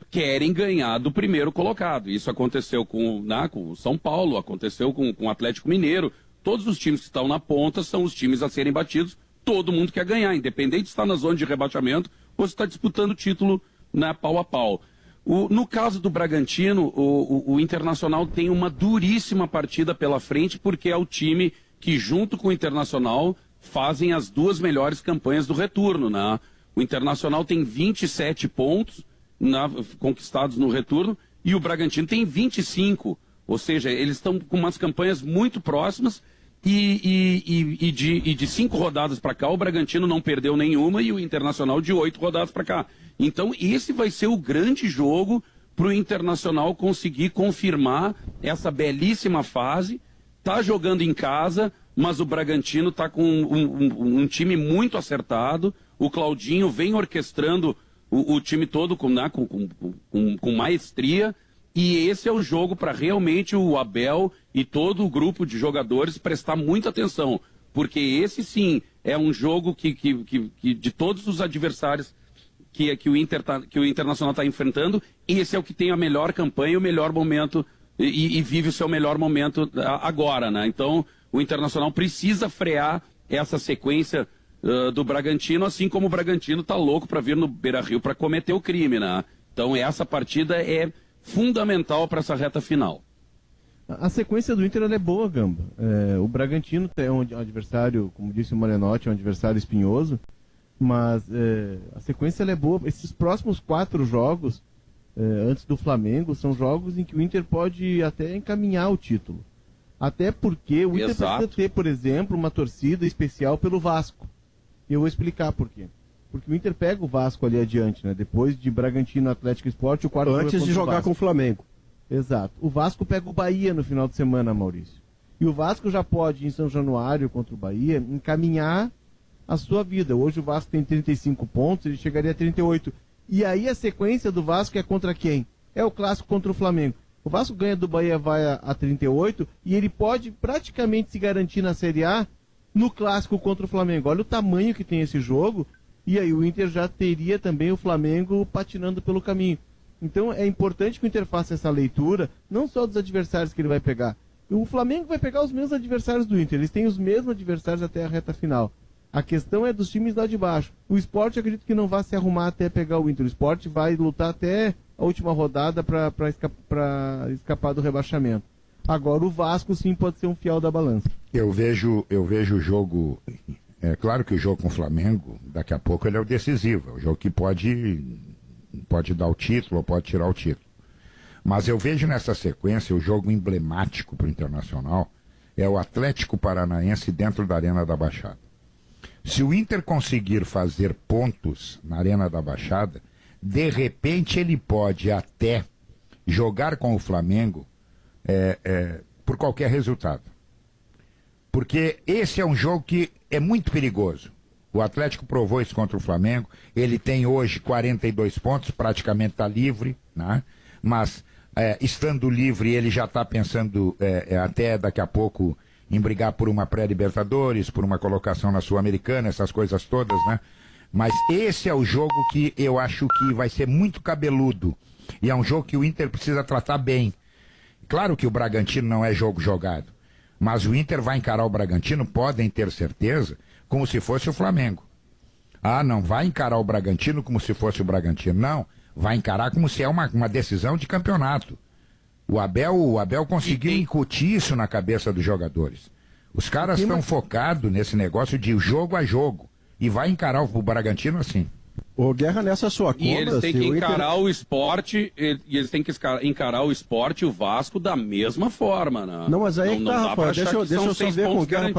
querem ganhar do primeiro colocado. Isso aconteceu com o São Paulo, aconteceu com o Atlético Mineiro. Todos os times que estão na ponta são os times a serem batidos. Todo mundo quer ganhar, independente de estar na zona de rebaixamento ou se está disputando o título, né, pau a pau. No caso do Bragantino, o Internacional tem uma duríssima partida pela frente, porque é o time que, junto com o Internacional, fazem as 2 melhores campanhas do retorno, né? O Internacional tem 27 pontos conquistados no retorno e o Bragantino tem 25. Ou seja, eles estão com umas campanhas muito próximas e de 5 rodadas para cá o Bragantino não perdeu nenhuma e o Internacional de 8 rodadas para cá. Então esse vai ser o grande jogo para o Internacional conseguir confirmar essa belíssima fase. Está jogando em casa, mas o Bragantino está com um time muito acertado. O Claudinho vem orquestrando o time todo com maestria. E esse é o jogo para realmente o Abel e todo o grupo de jogadores prestar muita atenção. Porque esse sim é um jogo que de todos os adversários que o Internacional está enfrentando, esse é o que tem a melhor campanha, o melhor momento e vive o seu melhor momento agora, né? Então o Internacional precisa frear essa sequência do Bragantino, assim como o Bragantino está louco para vir no Beira-Rio para cometer o crime, né? Então essa partida é fundamental para essa reta final. A sequência do Inter é boa, Gamba. O Bragantino é um adversário, como disse o Malenotti, é um adversário espinhoso, mas a sequência é boa. Esses próximos 4 jogos, antes do Flamengo, são jogos em que o Inter pode até encaminhar o título. Até porque o Inter precisa ter, por exemplo, uma torcida especial pelo Vasco. E eu vou explicar por quê. Porque o Inter pega o Vasco ali adiante, né? Depois de Bragantino, Atlético Sport, o quarto antes de jogar com o Flamengo. Exato. O Vasco pega o Bahia no final de semana, Maurício. E o Vasco já pode, em São Januário, contra o Bahia, encaminhar a sua vida. Hoje o Vasco tem 35 pontos, ele chegaria a 38. E aí a sequência do Vasco é contra quem? É o clássico contra o Flamengo. O Vasco ganha do Bahia, vai a 38, e ele pode praticamente se garantir na Série A no clássico contra o Flamengo. Olha o tamanho que tem esse jogo, e aí o Inter já teria também o Flamengo patinando pelo caminho. Então é importante que o Inter faça essa leitura, não só dos adversários que ele vai pegar. O Flamengo vai pegar os mesmos adversários do Inter, eles têm os mesmos adversários até a reta final. A questão é dos times lá de baixo. O Sport, acredito que não vai se arrumar até pegar o Inter. O Sport vai lutar até a última rodada para escapar do rebaixamento. Agora o Vasco sim pode ser um fiel da balança. Eu vejo o jogo. É claro que o jogo com o Flamengo, daqui a pouco ele é o decisivo. É o jogo que pode dar o título ou pode tirar o título. Mas eu vejo nessa sequência o jogo emblemático para o Internacional é o Atlético Paranaense dentro da Arena da Baixada. Se o Inter conseguir fazer pontos na Arena da Baixada, de repente ele pode até jogar com o Flamengo por qualquer resultado. Porque esse é um jogo que é muito perigoso. O Atlético provou isso contra o Flamengo. Ele tem hoje 42 pontos, praticamente está livre, né? Mas estando livre ele já está pensando até daqui a pouco em brigar por uma pré-Libertadores, por uma colocação na Sul-Americana, essas coisas todas, né? Mas esse é o jogo que eu acho que vai ser muito cabeludo. E é um jogo que o Inter precisa tratar bem. Claro que o Bragantino não é jogo jogado, mas o Inter vai encarar o Bragantino, podem ter certeza, como se fosse o Flamengo. Ah, não vai encarar o Bragantino como se fosse o Bragantino. Não, vai encarar como se é uma decisão de campeonato. O Abel conseguiu incutir isso na cabeça dos jogadores. Os caras estão focados nesse negócio de jogo a jogo. E vai encarar o Bragantino assim. Ô, Guerra, nessa sua conta... E eles têm que encarar o esporte, e eles têm que encarar o esporte e o Vasco da mesma forma, né? Não, mas aí tá, Rafael, deixa eu só ver com o Guerra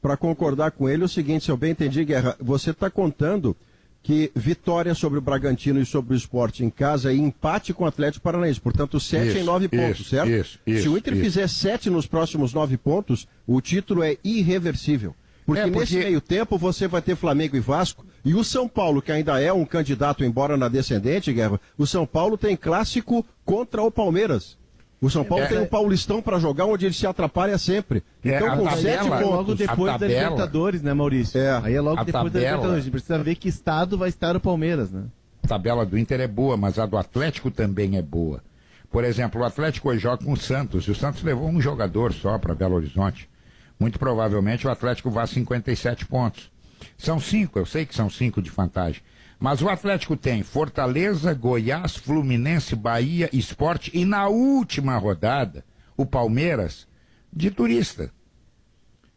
para concordar com ele o seguinte, se eu bem entendi, Guerra, você está contando que vitória sobre o Bragantino e sobre o Sport em casa e empate com o Atlético Paranaense, portanto 7 em 9 pontos, certo? Se o Inter fizer 7 nos próximos 9 pontos, o título é irreversível. Porque nesse meio tempo você vai ter Flamengo e Vasco, e o São Paulo, que ainda é um candidato, embora na descendente, Guerra, o São Paulo tem clássico contra o Palmeiras. O São Paulo tem um Paulistão para jogar onde ele se atrapalha sempre. Então, com 7 pontos... logo depois da Libertadores, né, Maurício? Aí é logo depois da Libertadores. A gente precisa ver que estado vai estar o Palmeiras, né? A tabela do Inter é boa, mas a do Atlético também é boa. Por exemplo, o Atlético hoje joga com o Santos, e o Santos levou um jogador só para Belo Horizonte. Muito provavelmente o Atlético vai a 57 pontos. São 5, eu sei que são 5 de vantagem. Mas o Atlético tem Fortaleza, Goiás, Fluminense, Bahia, Sport e na última rodada, o Palmeiras de turista.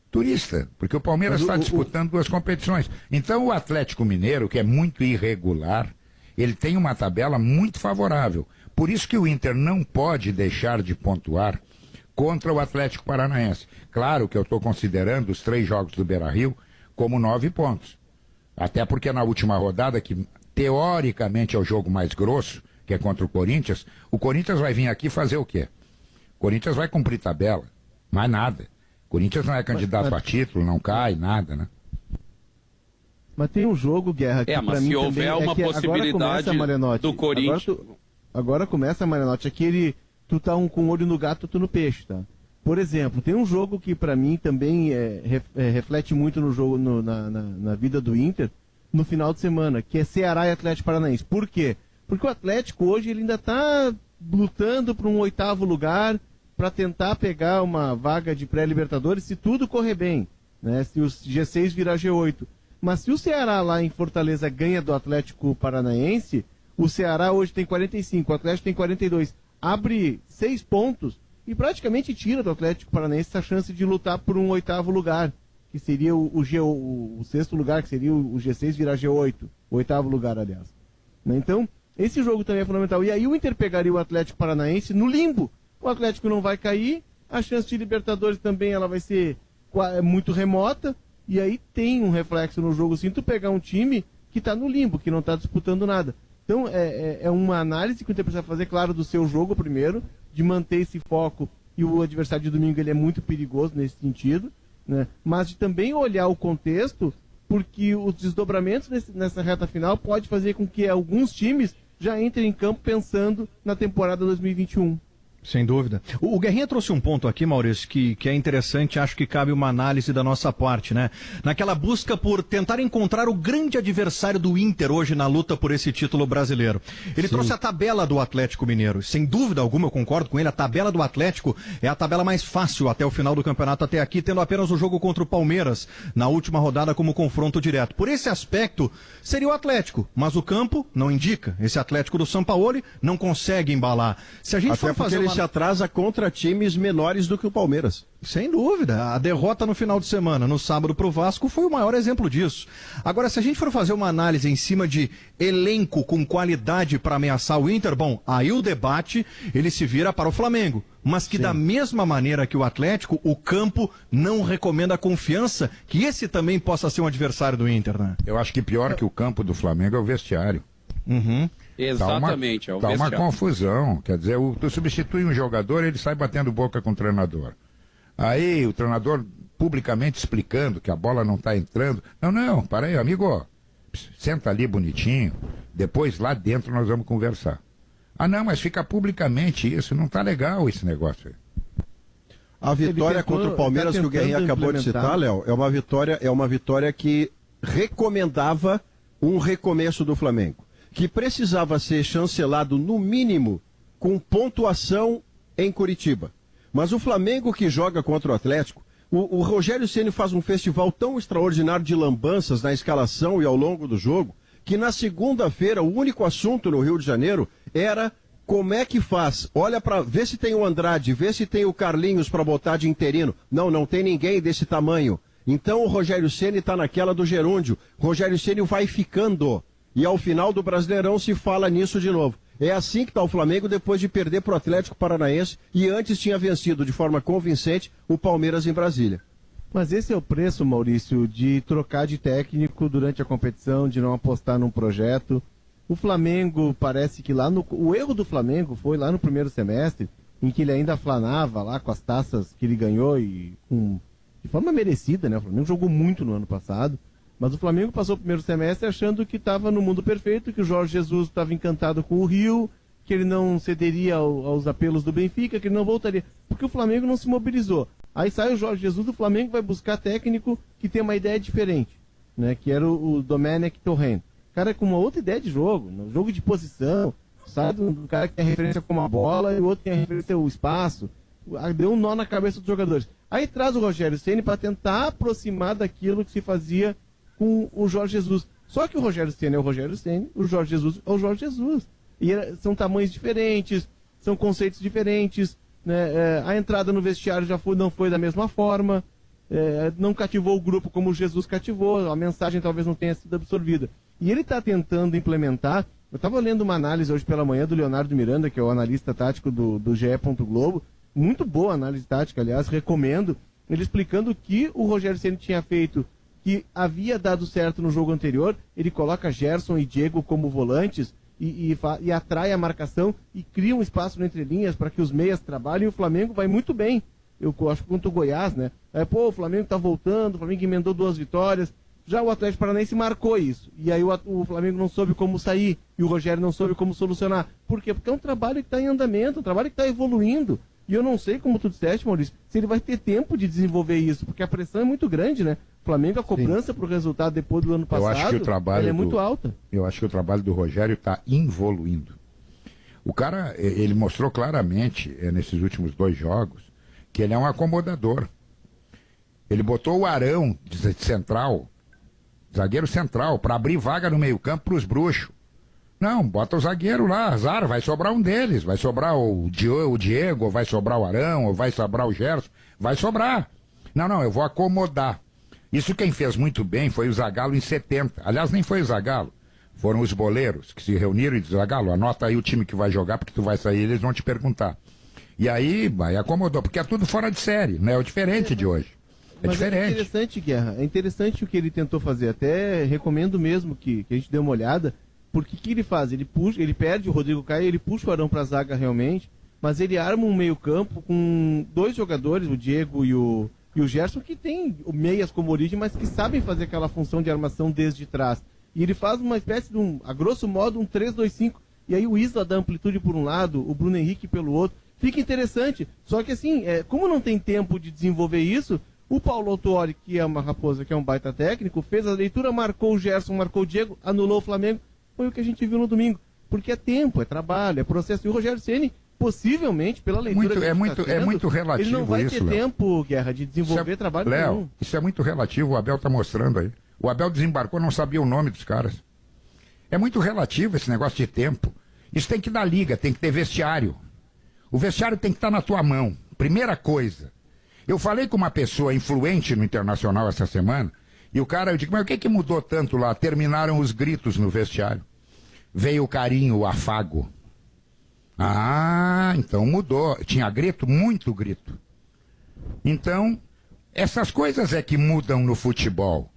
Turista, porque o Palmeiras está disputando 2 competições. Então o Atlético Mineiro, que é muito irregular, ele tem uma tabela muito favorável. Por isso que o Inter não pode deixar de pontuar contra o Atlético Paranaense. Claro que eu estou considerando os 3 jogos do Beira-Rio como 9 pontos. Até porque na última rodada, que teoricamente é o jogo mais grosso, que é contra o Corinthians vai vir aqui fazer o quê? O Corinthians vai cumprir tabela, mais nada. O Corinthians não é candidato a título, não cai, nada, né? Mas tem um jogo, Guerra, que mas se houver uma possibilidade do Corinthians... Agora começa, Marianotti, aquele... Tu tá com o olho no gato, tu no peixe, tá? Por exemplo, tem um jogo que pra mim também reflete muito no jogo, na vida do Inter, no final de semana, que é Ceará e Atlético Paranaense. Por quê? Porque o Atlético hoje ele ainda tá lutando por um 8º lugar para tentar pegar uma vaga de pré-Libertadores se tudo correr bem, né? Se o G6 virar G8. Mas se o Ceará lá em Fortaleza ganha do Atlético Paranaense, o Ceará hoje tem 45, o Atlético tem 42. Abre 6 pontos e praticamente tira do Atlético Paranaense essa chance de lutar por um 8º lugar, que seria o 6º lugar, que seria o G6 virar G8, o 8º lugar, aliás. Então, esse jogo também é fundamental. E aí o Inter pegaria o Atlético Paranaense no limbo. O Atlético não vai cair, a chance de Libertadores também ela vai ser muito remota, e aí tem um reflexo no jogo, sim, tu pegar um time que está no limbo, que não está disputando nada. Então, é uma análise que o Inter precisa fazer, claro, do seu jogo primeiro, de manter esse foco, e o adversário de domingo ele é muito perigoso nesse sentido, né? Mas de também olhar o contexto, porque os desdobramentos nessa reta final pode fazer com que alguns times já entrem em campo pensando na temporada 2021. Sem dúvida. O Guerrinha trouxe um ponto aqui, Maurício, que é interessante, acho que cabe uma análise da nossa parte, né? Naquela busca por tentar encontrar o grande adversário do Inter hoje na luta por esse título brasileiro. Ele trouxe a tabela do Atlético Mineiro. Sem dúvida alguma, eu concordo com ele, a tabela do Atlético é a tabela mais fácil até o final do campeonato até aqui, tendo apenas o jogo contra o Palmeiras na última rodada como confronto direto. Por esse aspecto, seria o Atlético, mas o campo não indica. Esse Atlético do Sampaoli não consegue embalar. Se a gente for fazer se atrasa contra times menores do que o Palmeiras. Sem dúvida. A derrota no final de semana, no sábado pro Vasco, foi o maior exemplo disso. Agora, se a gente for fazer uma análise em cima de elenco com qualidade para ameaçar o Inter, bom, aí o debate, ele se vira para o Flamengo. Mas que da mesma maneira que o Atlético, o campo não recomenda a confiança que esse também possa ser um adversário do Inter, né? Eu acho que pior que o campo do Flamengo é o vestiário. Uhum. Exatamente, é uma confusão. Quer dizer, tu substitui um jogador, ele sai batendo boca com o treinador. Aí o treinador publicamente explicando que a bola não está entrando. Não, para aí, amigo. Senta ali bonitinho. Depois lá dentro nós vamos conversar. Ah, não, mas fica publicamente isso. Não tá legal esse negócio aí. A vitória contra o Palmeiras que o Guerrinha acabou de citar, Léo, é uma vitória que recomendava um recomeço do Flamengo, que precisava ser chancelado, no mínimo, com pontuação em Curitiba. Mas o Flamengo que joga contra o Atlético, o Rogério Ceni faz um festival tão extraordinário de lambanças na escalação e ao longo do jogo, que na segunda-feira o único assunto no Rio de Janeiro era como é que faz. Olha para ver se tem o Andrade, vê se tem o Carlinhos para botar de interino. Não tem ninguém desse tamanho. Então o Rogério Ceni está naquela do gerúndio. Rogério Ceni vai ficando. E ao final do Brasileirão se fala nisso de novo. É assim que está o Flamengo depois de perder para o Atlético Paranaense e antes tinha vencido de forma convincente o Palmeiras em Brasília. Mas esse é o preço, Maurício, de trocar de técnico durante a competição, de não apostar num projeto. O Flamengo parece que o erro do Flamengo foi lá no primeiro semestre, em que ele ainda flanava lá com as taças que ele ganhou e de forma merecida, né? O Flamengo jogou muito no ano passado. Mas o Flamengo passou o primeiro semestre achando que estava no mundo perfeito, que o Jorge Jesus estava encantado com o Rio, que ele não cederia aos apelos do Benfica, que ele não voltaria. Porque o Flamengo não se mobilizou. Aí sai o Jorge Jesus, o Flamengo vai buscar técnico que tem uma ideia diferente, né? Que era o Domenech Torrent. Cara com uma outra ideia de jogo, no jogo de posição, sabe? Um cara que tem a referência como a bola e o outro tem a referência o espaço. Deu um nó na cabeça dos jogadores. Aí traz o Rogério Ceni para tentar aproximar daquilo que se fazia com o Jorge Jesus. Só que o Rogério Ceni é o Rogério Ceni, o Jorge Jesus é o Jorge Jesus. E são tamanhos diferentes, são conceitos diferentes, né? A entrada no vestiário não foi da mesma forma, não cativou o grupo como o Jesus cativou, a mensagem talvez não tenha sido absorvida. E ele está tentando implementar. Eu estava lendo uma análise hoje pela manhã do Leonardo Miranda, que é o analista tático do GE. Globo, muito boa análise tática, aliás, recomendo, ele explicando o que o Rogério Ceni tinha feito, que havia dado certo no jogo anterior. Ele coloca Gerson e Diego como volantes e atrai a marcação e cria um espaço no entrelinhas para que os meias trabalhem, e o Flamengo vai muito bem. Eu acho que contra o Goiás, né? O Flamengo tá voltando, o Flamengo emendou 2 vitórias. Já o Atlético Paranaense marcou isso. E aí o Flamengo não soube como sair. E o Rogério não soube como solucionar. Por quê? Porque é um trabalho que está em andamento, um trabalho que está evoluindo. E eu não sei, como tu disseste, Maurício, se ele vai ter tempo de desenvolver isso. Porque a pressão é muito grande, né? O Flamengo, a cobrança para o resultado depois do ano passado, eu acho que o trabalho é muito alta. Eu acho que o trabalho do Rogério está evoluindo. O cara, ele mostrou claramente, nesses últimos 2 jogos, que ele é um acomodador. Ele botou o Arão de central, zagueiro central, para abrir vaga no meio-campo para os bruxos. Não, bota o zagueiro lá, azar, vai sobrar um deles. Vai sobrar o Diego, ou vai sobrar o Arão, ou vai sobrar o Gerson. Vai sobrar. Não, eu vou acomodar. Isso quem fez muito bem foi o Zagallo em 70. Aliás, nem foi o Zagallo. Foram os boleiros que se reuniram e disseram: Zagallo, anota aí o time que vai jogar, porque tu vai sair, eles vão te perguntar. E aí, acomodou, porque é tudo fora de série, né? É o diferente de hoje. Mas diferente. É interessante, Guerra, é interessante o que ele tentou fazer. Até recomendo mesmo que a gente dê uma olhada, porque o que ele faz? Ele perde o Rodrigo Caio, ele puxa o Arão para a zaga realmente, mas ele arma um meio-campo com 2 jogadores, o Diego e o Gerson, que tem meias como origem, mas que sabem fazer aquela função de armação desde trás. E ele faz uma espécie de a grosso modo, um 3-2-5. E aí o Isla dá amplitude por um lado, o Bruno Henrique pelo outro. fica interessante. Só que assim, como não tem tempo de desenvolver isso, o Paulo Autuori, que é uma raposa, que é um baita técnico, fez a leitura, marcou o Gerson, marcou o Diego, anulou o Flamengo. Foi o que a gente viu no domingo. Porque é tempo, é trabalho, é processo. E o Rogério Ceni, possivelmente, pela leitura é muito relativo. ele não vai isso, ter Léo. tempo, Guerra, de desenvolver trabalho Léo, nenhum. isso é muito relativo, o Abel está mostrando aí. O Abel desembarcou, não sabia o nome dos caras. É muito relativo esse negócio de tempo. Isso tem que dar liga, tem que ter vestiário. O vestiário tem que estar na tua mão. Primeira coisa. Eu falei com uma pessoa influente no Internacional essa semana, e o cara, eu digo, mas o que mudou tanto lá? Terminaram os gritos no vestiário. Veio o carinho, o afago. Ah, então mudou. Tinha grito, muito grito. Então, essas coisas é que mudam no futebol.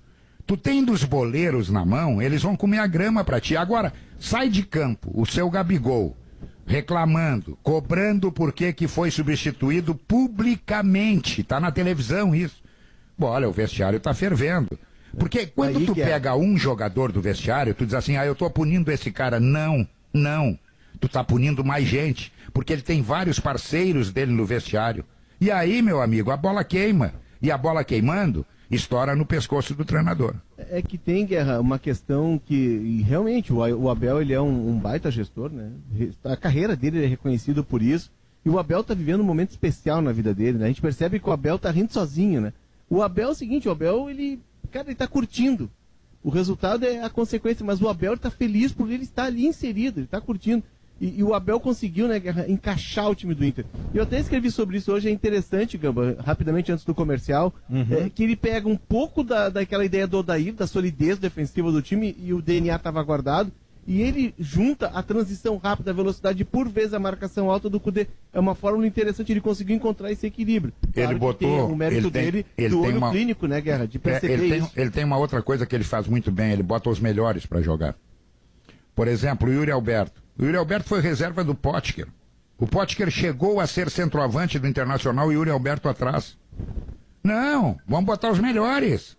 Tu tendo os boleiros na mão, eles vão comer a grama pra ti. Agora, sai de campo, o seu Gabigol, reclamando, cobrando porque que foi substituído publicamente. Tá na televisão isso. Bom, olha, o vestiário tá fervendo. Porque quando tu pega um jogador do vestiário, tu diz assim, eu tô punindo esse cara. Não. Tu tá punindo mais gente. Porque ele tem vários parceiros dele no vestiário. E aí, meu amigo, a bola queima. E a bola queimando, estoura no pescoço do treinador. É que tem, Guerra, uma questão que, e realmente, o Abel, ele é um baita gestor, né? A carreira dele é reconhecida por isso. E o Abel tá vivendo um momento especial na vida dele, né? A gente percebe que o Abel tá rindo sozinho, né? O Abel é o seguinte, o Abel, ele tá curtindo. O resultado é a consequência, mas o Abel tá feliz por ele estar ali inserido, ele tá curtindo. E o Abel conseguiu, né, Guerra, encaixar o time do Inter. Eu até escrevi sobre isso hoje, é interessante, Gamba, rapidamente antes do comercial, que ele pega um pouco daquela ideia do Odair, da solidez defensiva do time, e o DNA estava guardado, e ele junta a transição rápida, a velocidade e por vezes a marcação alta do Cudê. É uma fórmula interessante, ele conseguiu encontrar esse equilíbrio. Claro, ele botou tem o mérito dele do olho clínico, né, Guerra, de perceber isso. Ele tem uma outra coisa que ele faz muito bem, ele bota os melhores para jogar. Por exemplo, o Yuri Alberto. O Yuri Alberto foi reserva do Potker. O Potker chegou a ser centroavante do Internacional e o Yuri Alberto atrás. Não, vamos botar os melhores.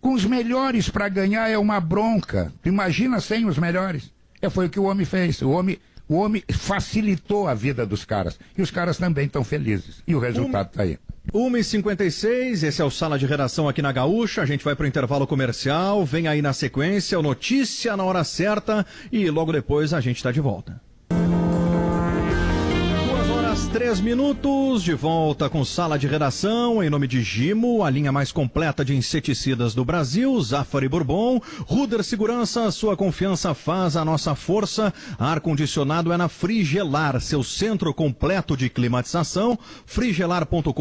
Com os melhores para ganhar é uma bronca. Tu imagina sem os melhores? Foi o que o homem fez. O homem facilitou a vida dos caras. E os caras também estão felizes. E o resultado está aí. 1h56, esse é o Sala de Redação aqui na Gaúcha. A gente vai para o intervalo comercial. Vem aí na sequência o Notícia na Hora Certa. E logo depois a gente está de volta. 2h03, de volta com Sala de Redação, em nome de Gimo, a linha mais completa de inseticidas do Brasil, Zafari Bourbon, Ruder Segurança, sua confiança faz a nossa força, ar-condicionado é na Frigelar, seu centro completo de climatização, frigelar.com.br,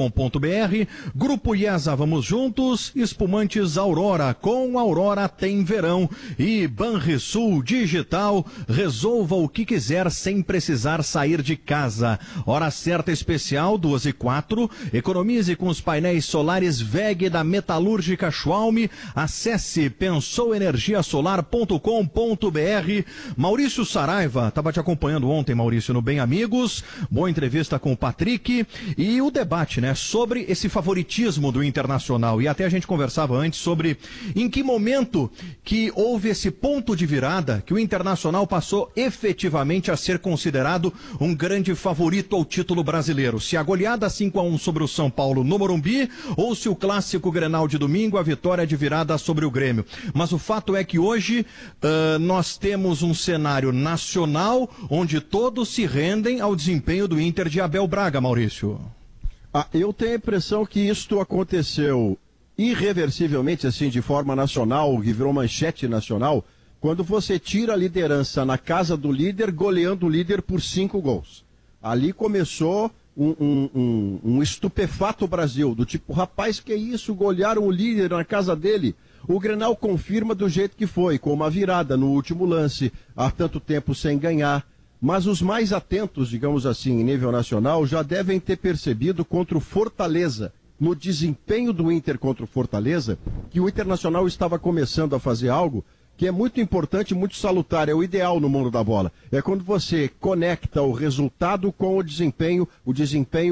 Grupo IESA, vamos juntos, espumantes Aurora, com Aurora tem verão, e Banrisul Digital, resolva o que quiser sem precisar sair de casa. Hora certa especial, 2h04. Economize com os painéis solares VEG da Metalúrgica Schwalm. Acesse pensouenergiasolar.com.br. Maurício Saraiva, estava te acompanhando ontem, Maurício, no Bem Amigos. Boa entrevista com o Patrick. E o debate, né, sobre esse favoritismo do Internacional. E até a gente conversava antes sobre em que momento que houve esse ponto de virada que o Internacional passou efetivamente a ser considerado um grande favorito ao título brasileiro. Se a goleada 5-1 sobre o São Paulo no Morumbi ou se o clássico Grenal de domingo, a vitória de virada sobre o Grêmio. Mas o fato é que hoje nós temos um cenário nacional onde todos se rendem ao desempenho do Inter de Abel Braga, Maurício. Eu tenho a impressão que isto aconteceu irreversivelmente, assim, de forma nacional, que virou manchete nacional, quando você tira a liderança na casa do líder, goleando o líder por 5 gols. Ali começou um estupefato Brasil, do tipo, rapaz, que é isso? Golearam o líder na casa dele. O Grenal confirma do jeito que foi, com uma virada no último lance, há tanto tempo sem ganhar. Mas os mais atentos, digamos assim, em nível nacional, já devem ter percebido contra o Fortaleza, no desempenho do Inter contra o Fortaleza, que o Internacional estava começando a fazer algo que é muito importante, muito salutar, é o ideal no mundo da bola. É quando você conecta o resultado com o desempenho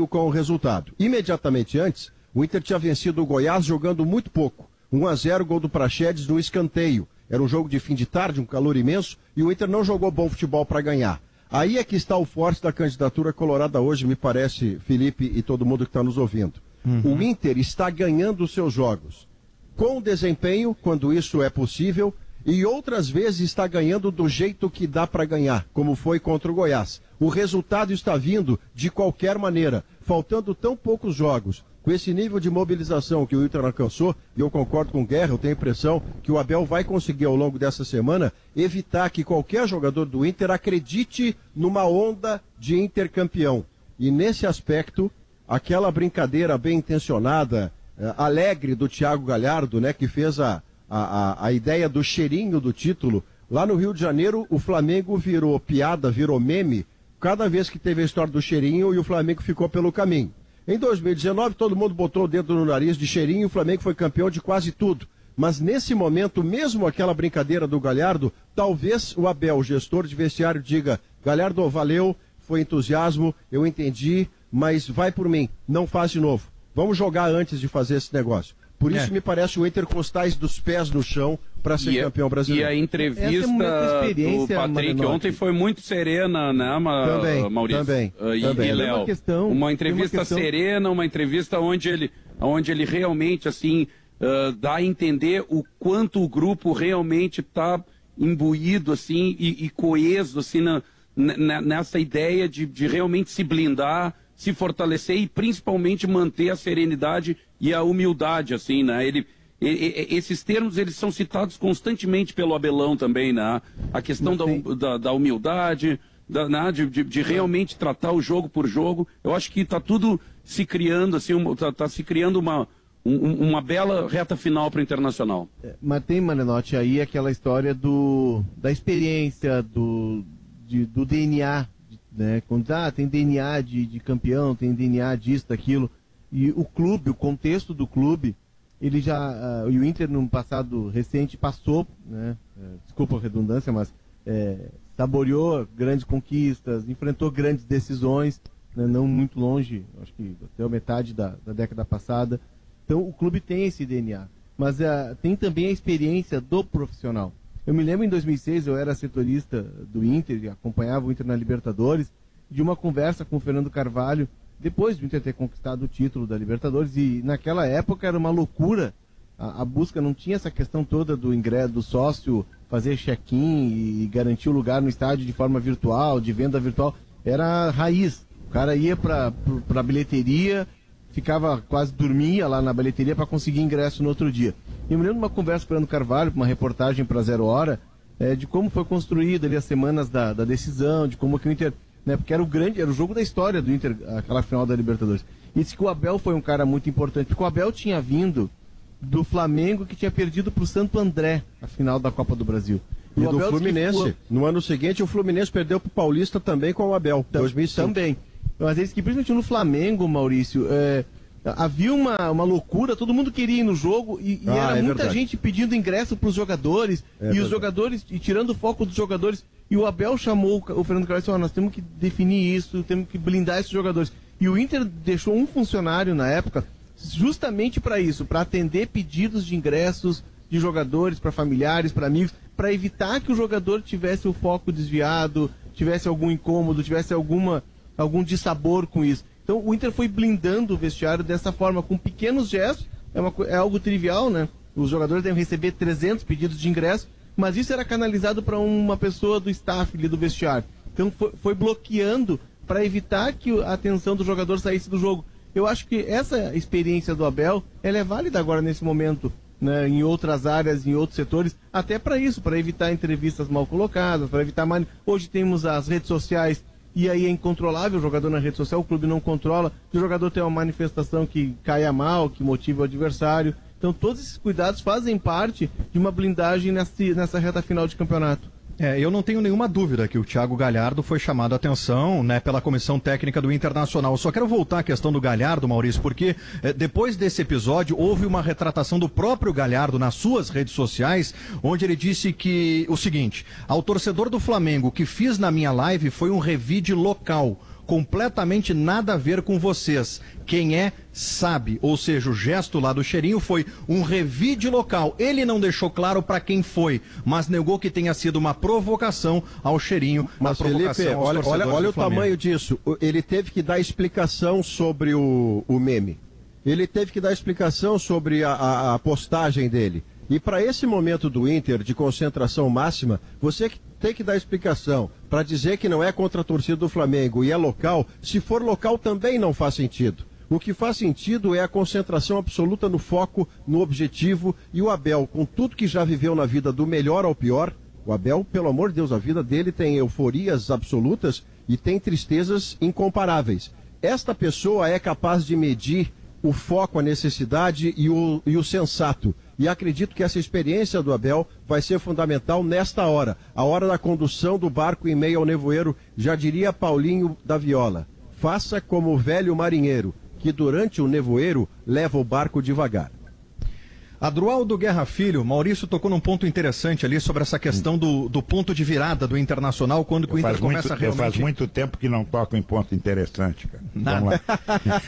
com o resultado. Imediatamente antes, o Inter tinha vencido o Goiás jogando muito pouco. 1-0, gol do Praxedes no escanteio. Era um jogo de fim de tarde, um calor imenso, e o Inter não jogou bom futebol para ganhar. Aí é que está o forte da candidatura colorada hoje, me parece, Felipe e todo mundo que está nos ouvindo. O Inter está ganhando os seus jogos com desempenho, quando isso é possível, e outras vezes está ganhando do jeito que dá para ganhar, como foi contra o Goiás. O resultado está vindo de qualquer maneira, faltando tão poucos jogos. Com esse nível de mobilização que o Inter alcançou, e eu concordo com o Guerra, eu tenho a impressão que o Abel vai conseguir ao longo dessa semana evitar que qualquer jogador do Inter acredite numa onda de intercampeão. E nesse aspecto, aquela brincadeira bem intencionada, alegre do Thiago Galhardo, né, que fez a ideia do cheirinho do título, lá no Rio de Janeiro o Flamengo virou piada, virou meme, cada vez que teve a história do cheirinho e o Flamengo ficou pelo caminho. Em 2019, todo mundo botou o dedo no nariz de cheirinho e o Flamengo foi campeão de quase tudo. Mas nesse momento, mesmo aquela brincadeira do Galhardo, talvez o Abel, o gestor de vestiário, diga: Galhardo, valeu, foi entusiasmo, eu entendi, mas vai por mim, não faz de novo. Vamos jogar antes de fazer esse negócio. Por isso me parece o Inter com os tais dos pés no chão para ser campeão brasileiro. E a entrevista do Patrick ontem foi muito serena, né, Maurício? Também. E Léo, uma entrevista serena, uma entrevista onde ele realmente, assim, dá a entender o quanto o grupo realmente está imbuído, assim, e coeso, assim, nessa ideia de realmente se blindar, se fortalecer e principalmente manter a serenidade e a humildade, assim, né? Esses termos, eles são citados constantemente pelo Abelão também, né? A questão da humildade, de realmente tratar o jogo por jogo. Eu acho que está tudo se criando, assim, está se criando uma bela reta final para o Internacional. Mas tem, Marinotti, aí aquela história da experiência, do DNA, né? Quando tem DNA de campeão, tem DNA disso, daquilo. E o clube, o contexto do clube, ele já, e o Inter no passado recente passou, né, desculpa a redundância, mas saboreou grandes conquistas, enfrentou grandes decisões, né, não muito longe, acho que até a metade da década passada. Então o clube tem esse DNA, mas tem também a experiência do profissional. Eu me lembro em 2006, eu era setorista do Inter, acompanhava o Inter na Libertadores, de uma conversa com o Fernando Carvalho, depois do Inter ter conquistado o título da Libertadores, e naquela época era uma loucura, a busca não tinha essa questão toda do ingresso, do sócio fazer check-in e garantir o lugar no estádio de forma virtual, de venda virtual, era raiz. O cara ia para a bilheteria, quase dormia lá na bilheteria para conseguir ingresso no outro dia. Eu me lembro de uma conversa com o Fernando Carvalho, uma reportagem para 0 Hora, de como foi construída ali as semanas da decisão, de como que o Inter, né, porque era o jogo da história do Inter, aquela final da Libertadores. E disse que o Abel foi um cara muito importante, porque o Abel tinha vindo do Flamengo, que tinha perdido para o Santo André a final da Copa do Brasil. E do Fluminense. No ano seguinte, o Fluminense perdeu para o Paulista também com o Abel, 2005. Também. Mas eles que, principalmente no Flamengo, Maurício, havia uma loucura, todo mundo queria ir no jogo e era muita gente pedindo ingresso para os jogadores, os jogadores, e tirando o foco dos jogadores. E o Abel chamou o Fernando Carvalho e disse: nós temos que definir isso, temos que blindar esses jogadores. E o Inter deixou um funcionário na época justamente para isso, para atender pedidos de ingressos de jogadores, para familiares, para amigos, para evitar que o jogador tivesse o foco desviado, tivesse algum incômodo, tivesse algum dissabor com isso. Então o Inter foi blindando o vestiário dessa forma, com pequenos gestos, é algo trivial, né? Os jogadores devem receber 300 pedidos de ingresso, mas isso era canalizado para uma pessoa do staff ali do vestiário. Então foi bloqueando para evitar que a atenção do jogador saísse do jogo. Eu acho que essa experiência do Abel, ela é válida agora nesse momento, né, em outras áreas, em outros setores, até para isso, para evitar entrevistas mal colocadas, para evitar... Hoje temos as redes sociais, e aí é incontrolável o jogador na rede social, o clube não controla, se o jogador tem uma manifestação que caia mal, que motive o adversário. Então todos esses cuidados fazem parte de uma blindagem nessa reta final de campeonato. Eu não tenho nenhuma dúvida que o Thiago Galhardo foi chamado a atenção, né, pela comissão técnica do Internacional. Só quero voltar à questão do Galhardo, Maurício, porque depois desse episódio houve uma retratação do próprio Galhardo nas suas redes sociais, onde ele disse que o seguinte: ao torcedor do Flamengo, o que fiz na minha live foi um revide local. completamente nada a ver com vocês. Quem é, sabe. Ou seja, o gesto lá do Cheirinho foi um revide local. Ele não deixou claro para quem foi, mas negou que tenha sido uma provocação ao Cheirinho. Mas, Felipe, olha o tamanho disso. Ele teve que dar explicação sobre o meme. Ele teve que dar explicação sobre a postagem dele. E para esse momento do Inter, de concentração máxima, você tem que dar explicação para dizer que não é contra a torcida do Flamengo e é local. Se for local, também não faz sentido. O que faz sentido é a concentração absoluta no foco, no objetivo. E o Abel, com tudo que já viveu na vida, do melhor ao pior, o Abel, pelo amor de Deus, a vida dele tem euforias absolutas e tem tristezas incomparáveis. Esta pessoa é capaz de medir o foco, a necessidade e o sensato. E acredito que essa experiência do Abel vai ser fundamental nesta hora, a hora da condução do barco em meio ao nevoeiro. Já diria Paulinho da Viola, faça como o velho marinheiro, que durante o nevoeiro leva o barco devagar. Adroaldo Guerra Filho, Maurício tocou num ponto interessante ali sobre essa questão do ponto de virada do Internacional, quando que o Inter começa realmente... Faz muito tempo que não toco em ponto interessante, cara. Nada. Vamos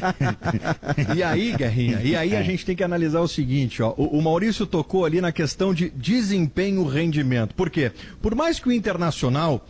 lá. E aí, Guerrinha, a gente tem que analisar o seguinte, ó, o Maurício tocou ali na questão de desempenho-rendimento. Por quê? Por mais que o Internacional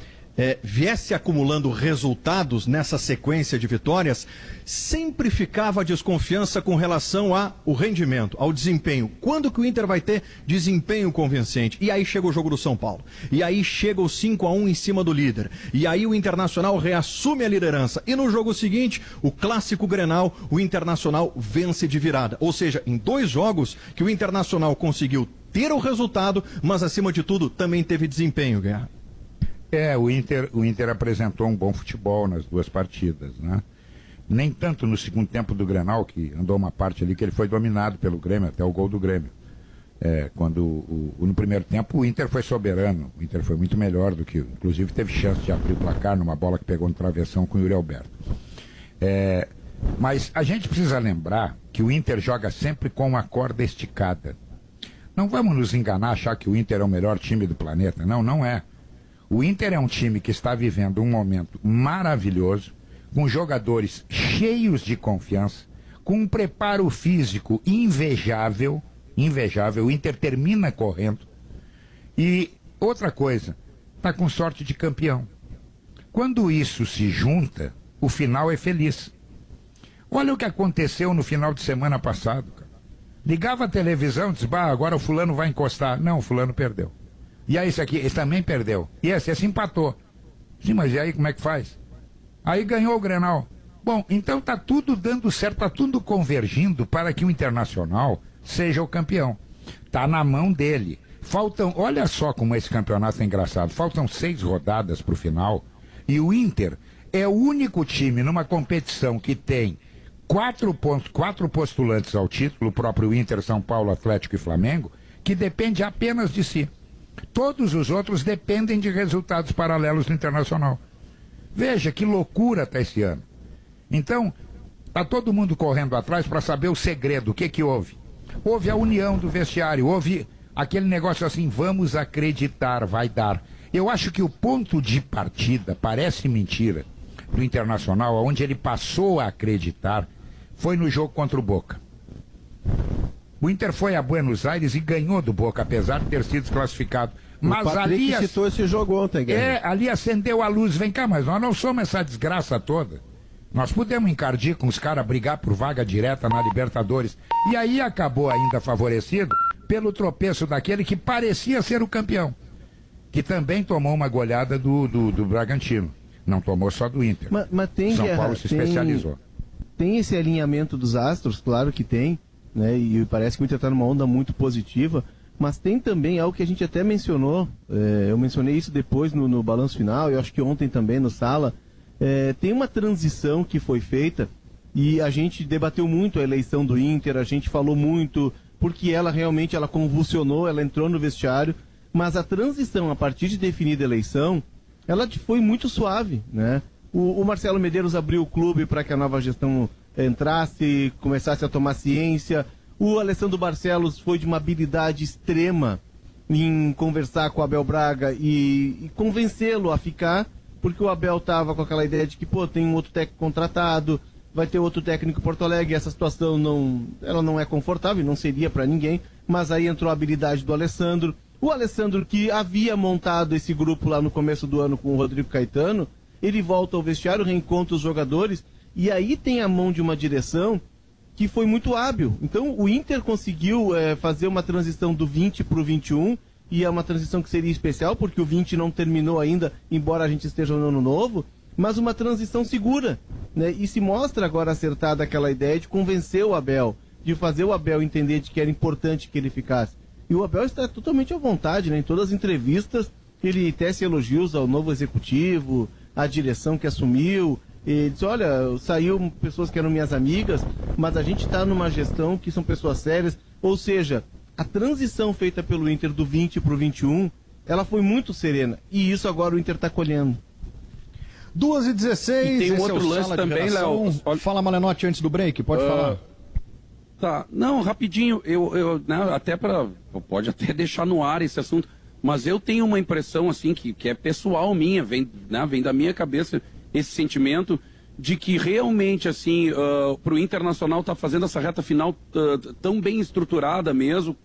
viesse acumulando resultados nessa sequência de vitórias, sempre ficava a desconfiança com relação ao rendimento, ao desempenho. Quando que o Inter vai ter desempenho convincente? E aí chega o jogo do São Paulo. E aí chega o 5-1 em cima do líder. E aí o Internacional reassume a liderança. E no jogo seguinte, o clássico Grenal, o Internacional vence de virada. Ou seja, em 2 jogos que o Internacional conseguiu ter o resultado, mas acima de tudo também teve desempenho, Guerra. O Inter apresentou um bom futebol nas 2 partidas, né? Nem tanto no segundo tempo do Grenal, que andou uma parte ali que ele foi dominado pelo Grêmio, até o gol do Grêmio. No primeiro tempo o Inter foi soberano, o Inter foi muito melhor do que... Inclusive teve chance de abrir o placar numa bola que pegou no travessão com o Yuri Alberto. Mas a gente precisa lembrar que o Inter joga sempre com a corda esticada. Não vamos nos enganar, achar que o Inter é o melhor time do planeta. Não, não é. O Inter é um time que está vivendo um momento maravilhoso, com jogadores cheios de confiança, com um preparo físico invejável. O Inter termina correndo. E outra coisa, está com sorte de campeão. Quando isso se junta, o final é feliz. Olha o que aconteceu no final de semana passado, cara. Ligava a televisão e disse, agora o fulano vai encostar. Não, o fulano perdeu. E aí esse também perdeu. E esse empatou. Sim, mas e aí como é que faz? Aí ganhou o Grenal. Bom, então tá tudo dando certo, tá tudo convergindo para que o Internacional seja o campeão. Tá na mão dele. Olha só como esse campeonato é engraçado. Faltam 6 rodadas para o final. E o Inter é o único time numa competição que tem 4 postulantes ao título, o próprio Inter, São Paulo, Atlético e Flamengo, que depende apenas de si. Todos os outros dependem de resultados paralelos no Internacional. Veja que loucura está esse ano. Então, está todo mundo correndo atrás para saber o segredo, o que houve. Houve a união do vestiário, houve aquele negócio assim, vamos acreditar, vai dar. Eu acho que o ponto de partida, parece mentira, do Internacional, onde ele passou a acreditar, foi no jogo contra o Boca. O Inter foi a Buenos Aires e ganhou do Boca, apesar de ter sido desclassificado. Mas o Patrick ali citou esse jogo ontem, Guilherme. Ali acendeu a luz. Vem cá, mas nós não somos essa desgraça toda. Nós podemos encardir com os caras, brigar por vaga direta na Libertadores. E aí acabou ainda favorecido pelo tropeço daquele que parecia ser o campeão, que também tomou uma goleada do Bragantino. Não tomou só do Inter. Mas tem, São Paulo se especializou. Tem esse alinhamento dos astros, claro que tem, né? E parece que o Inter está numa onda muito positiva, mas tem também algo que a gente até mencionou, eu mencionei isso depois no balanço final, eu acho que ontem também no Sala, tem uma transição que foi feita e a gente debateu muito a eleição do Inter, a gente falou muito, porque ela realmente convulsionou, ela entrou no vestiário, mas a transição a partir de definida a eleição, ela foi muito suave, né? O Marcelo Medeiros abriu o clube para que a nova gestão entrasse, começasse a tomar ciência. O Alessandro Barcelos foi de uma habilidade extrema em conversar com o Abel Braga e convencê-lo a ficar, porque o Abel tava com aquela ideia de que, pô, tem um outro técnico contratado, vai ter outro técnico em Porto Alegre, essa situação ela não é confortável, não seria para ninguém, mas aí entrou a habilidade do Alessandro. O Alessandro, que havia montado esse grupo lá no começo do ano com o Rodrigo Caetano, ele volta ao vestiário, reencontra os jogadores, e aí tem a mão de uma direção que foi muito hábil. Então o Inter conseguiu fazer uma transição do 20 para o 21, e é uma transição que seria especial, porque o 20 não terminou ainda, embora a gente esteja no ano novo, mas uma transição segura, né? E se mostra agora acertada aquela ideia de convencer o Abel, de fazer o Abel entender de que era importante que ele ficasse. E o Abel está totalmente à vontade, né? Em todas as entrevistas, ele tece elogios ao novo executivo, à direção que assumiu. Ele diz, olha, saiu pessoas que eram minhas amigas, mas a gente está numa gestão que são pessoas sérias. Ou seja, a transição feita pelo Inter do 20 para o 21, ela foi muito serena. E isso agora o Inter está colhendo. 2h16, e tem um outro lance também, Léo. Fala, Malenotti, antes do break, pode falar. Tá, não, rapidinho, eu né, até pode até deixar no ar esse assunto, mas eu tenho uma impressão, assim, que é pessoal minha, vem da minha cabeça esse sentimento de que realmente, assim, pro Internacional tá fazendo essa reta final tão bem estruturada mesmo,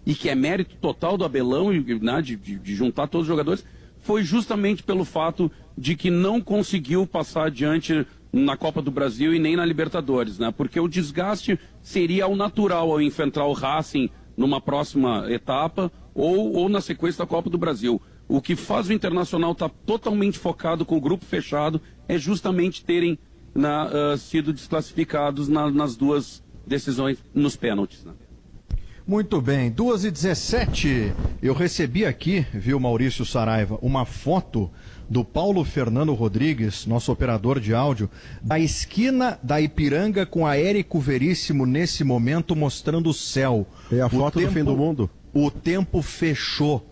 e que é mérito total do Abelão, né, de juntar todos os jogadores, foi justamente pelo fato de que não conseguiu passar adiante na Copa do Brasil e nem na Libertadores, né? Porque o desgaste seria ao natural ao enfrentar o Racing numa próxima etapa ou na sequência da Copa do Brasil. O que faz o Internacional estar totalmente focado com o grupo fechado é justamente terem sido desclassificados nas duas decisões nos pênaltis, né? Muito bem, 2h17, eu recebi aqui, viu, Maurício Saraiva, uma foto do Paulo Fernando Rodrigues, nosso operador de áudio, da esquina da Ipiranga com a Érico Veríssimo nesse momento mostrando o céu. É a foto do fim do mundo. O tempo fechou,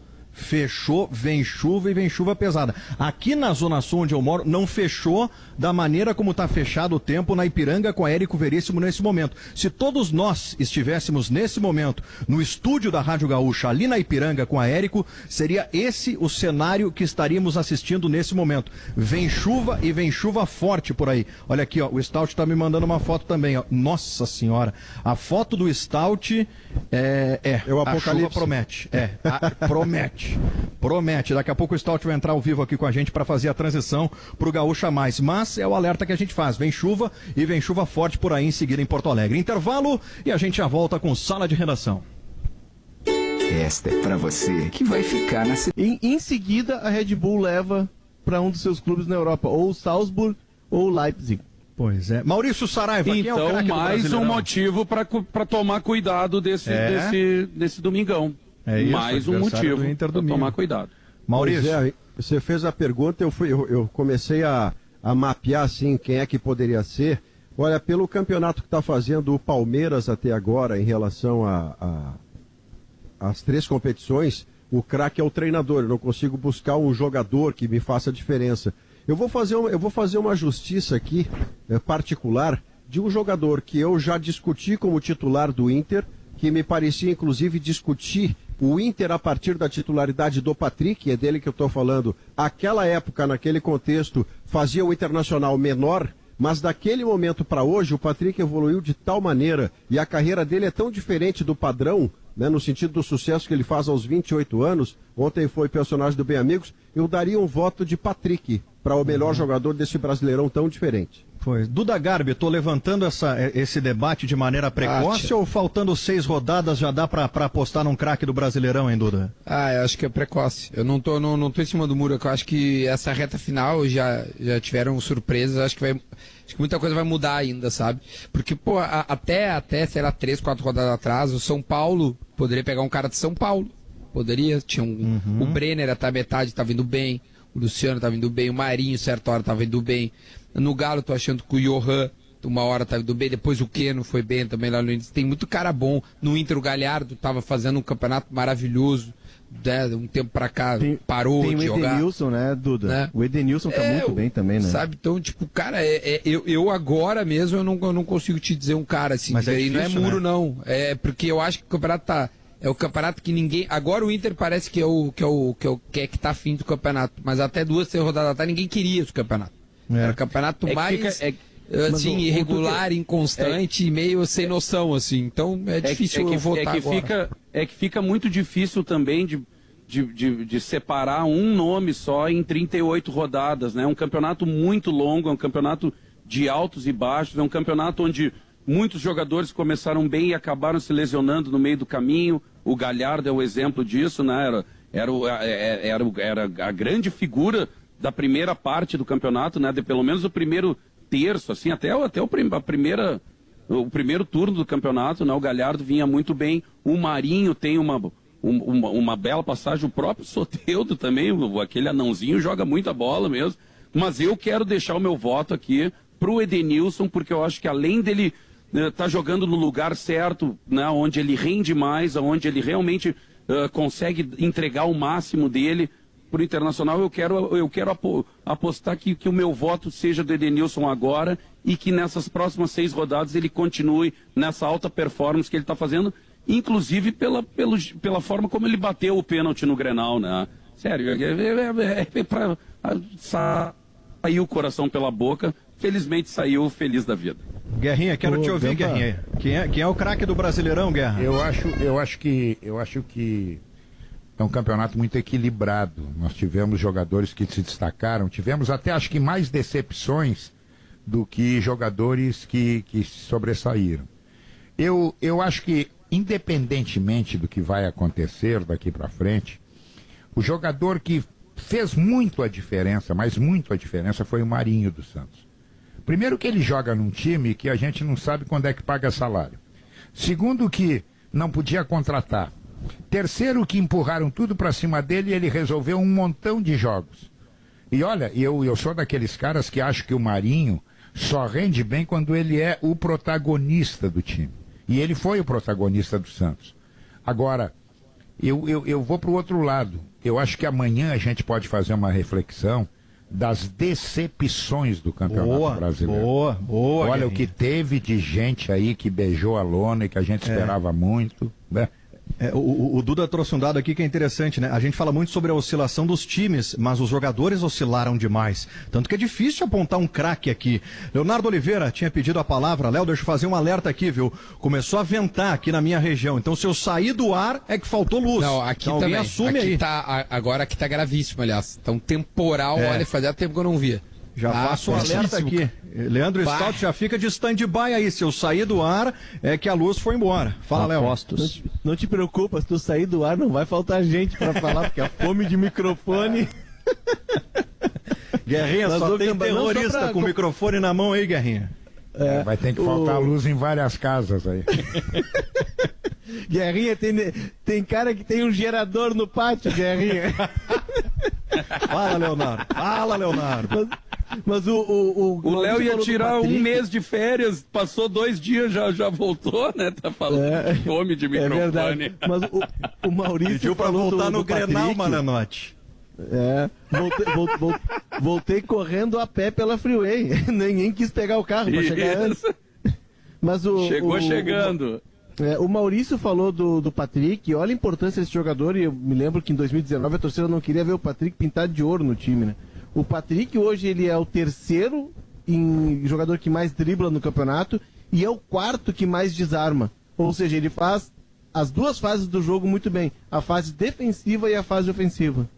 vem chuva e vem chuva pesada. Aqui na Zona Sul, onde eu moro, não fechou da maneira como está fechado o tempo na Ipiranga com a Érico Veríssimo nesse momento. Se todos nós estivéssemos nesse momento no estúdio da Rádio Gaúcha, ali na Ipiranga com a Érico, seria esse o cenário que estaríamos assistindo nesse momento. Vem chuva e vem chuva forte por aí. Olha aqui, ó, o Stout está me mandando uma foto também, ó. Nossa Senhora, a foto do Stout é o apocalipse. A chuva promete. Promete. Daqui a pouco o Stout vai entrar ao vivo aqui com a gente para fazer a transição para o Gaúcha Mais. Mas é o alerta que a gente faz. Vem chuva e vem chuva forte por aí em seguida em Porto Alegre. Intervalo e a gente já volta com Sala de Redação. Esta é para você que vai ficar na... Em seguida, a Red Bull leva para um dos seus clubes na Europa, ou Salzburg ou Leipzig. Pois é. Maurício Saraiva, então, quem é o craque do mais um motivo para tomar cuidado desse domingão. É isso, mais um motivo para tomar cuidado. Maurício. Você fez a pergunta, eu comecei a mapear assim quem é que poderia ser. Olha, pelo campeonato que está fazendo o Palmeiras até agora em relação às 3 competições, o craque é o treinador. Eu não consigo buscar um jogador que me faça diferença. Eu vou fazer uma justiça aqui, particular, de um jogador que eu já discuti como titular do Inter, que me parecia inclusive discutir o Inter a partir da titularidade do Patrick, é dele que eu estou falando. Aquela época, naquele contexto, fazia o Internacional menor, mas daquele momento para hoje o Patrick evoluiu de tal maneira e a carreira dele é tão diferente do padrão, né, no sentido do sucesso que ele faz aos 28 anos, ontem foi personagem do Bem Amigos, eu daria um voto de Patrick para o melhor jogador desse Brasileirão tão diferente. Pois. Duda Garbi, estou levantando esse debate de maneira precoce ou faltando 6 rodadas já dá para apostar num craque do Brasileirão, hein, Duda? Eu acho que é precoce. Eu não tô em cima do muro, eu acho que essa reta final já tiveram surpresas, acho que muita coisa vai mudar ainda, sabe? Porque, pô, até sei lá, 3, 4 rodadas atrás, o São Paulo poderia pegar um cara de São Paulo. Poderia, tinha o Brenner até a metade tá vindo bem, o Luciano tá vindo bem, o Marinho certa hora tá vindo bem. No Galo tô achando que o Johan uma hora tá vindo bem, depois o Keno foi bem também lá no Inter. Tem muito cara bom. No Inter o Galhardo tava fazendo um campeonato maravilhoso, né? Um tempo pra cá parou de jogar. Tem o Edenilson, né, Duda? Né? O Edenilson tá muito bem também, né? Sabe, então, tipo, cara, eu agora mesmo eu não consigo te dizer um cara assim, mas não é muro, né? Não. É porque eu acho que o campeonato tá É o campeonato que ninguém... Agora o Inter parece que que tá afim do campeonato, mas até 2, 3 rodadas atrás ninguém queria esse campeonato. Era o campeonato mais... irregular, inconstante e meio sem noção, assim. Então é difícil votar agora. É que fica muito difícil também de separar um nome só em 38 rodadas, né? É um campeonato muito longo, é um campeonato de altos e baixos, é um campeonato onde muitos jogadores começaram bem e acabaram se lesionando no meio do caminho. O Galhardo é o exemplo disso, né? Era a grande figura da primeira parte do campeonato, né? De pelo menos o primeiro terço, assim, até o primeiro turno do campeonato, né? O Galhardo vinha muito bem. O Marinho tem uma bela passagem, o próprio Soteldo também, aquele anãozinho joga muita bola mesmo. Mas eu quero deixar o meu voto aqui pro Edenilson, porque eu acho que além dele tá jogando no lugar certo, né, onde ele rende mais, onde ele realmente consegue entregar o máximo dele pro Internacional, eu quero apostar que o meu voto seja do Edenilson agora e que nessas próximas 6 rodadas ele continue nessa alta performance que ele está fazendo, inclusive pela forma como ele bateu o pênalti no Grenal, né? Sério, para sair o coração pela boca, felizmente saiu feliz da vida. Guerrinha, quero te ouvir, Gamba. Guerrinha. Quem é o craque do Brasileirão, Guerra? Eu acho que é um campeonato muito equilibrado. Nós tivemos jogadores que se destacaram, tivemos até acho que mais decepções do que jogadores que sobressaíram. Eu acho que, independentemente do que vai acontecer daqui para frente, o jogador que fez muito a diferença, mas muito a diferença, foi o Marinho dos Santos. Primeiro que ele joga num time que a gente não sabe quando é que paga salário. Segundo que não podia contratar. Terceiro que empurraram tudo para cima dele e ele resolveu um montão de jogos. E olha, eu sou daqueles caras que acho que o Marinho só rende bem quando ele é o protagonista do time. E ele foi o protagonista do Santos. Agora, eu vou para o outro lado. Eu acho que amanhã a gente pode fazer uma reflexão das decepções do Campeonato Brasileiro. Boa. Olha, Guerrinha. o que teve de gente aí que beijou a lona e que a gente esperava muito, né? O Duda trouxe um dado aqui que é interessante, né? A gente fala muito sobre a oscilação dos times, mas os jogadores oscilaram demais. Tanto que é difícil apontar um craque aqui. Leonardo Oliveira tinha pedido a palavra. Léo, deixa eu fazer um alerta aqui, viu? Começou a ventar aqui na minha região. Então, se eu sair do ar, é que faltou luz. Não, aqui então, também. alguém assume aqui aí. agora aqui tá gravíssimo, aliás. Tá um temporal, olha, fazia tempo que eu não via. Já faço um alerta fortíssimo, aqui. Leandro Stout já fica de stand-by aí. Se eu sair do ar, é que a luz foi embora. Fala, Léo. Não te preocupa, se tu sair do ar não vai faltar gente pra falar, porque a fome de microfone... Guerrinha, Mas, só ô, tem Gamba, não, terrorista só pra- com o microfone na mão aí, Guerrinha. Vai ter que faltar luz em várias casas aí. Guerrinha, tem cara que tem um gerador no pátio, Guerrinha. Fala, Leonardo. Mas O Léo ia falou do tirar Patrick. um mês de férias, passou 2 dias, já voltou, né? Tá falando de fome de É microfone. verdade. Mas o Maurício Pediu pra falou voltar do no Grenal, Patrick. Mananote. Voltei correndo a pé pela freeway. Ninguém quis pegar o carro pra chegar antes. Isso. Mas Chegando. O Maurício falou do Patrick. Olha a importância desse jogador. E eu me lembro que em 2019 a torcida não queria ver o Patrick pintado de ouro no time, né? O Patrick hoje ele é o terceiro jogador que mais dribla no campeonato e é o quarto que mais desarma. Ou seja, ele faz as duas fases do jogo muito bem. A fase defensiva e a fase ofensiva.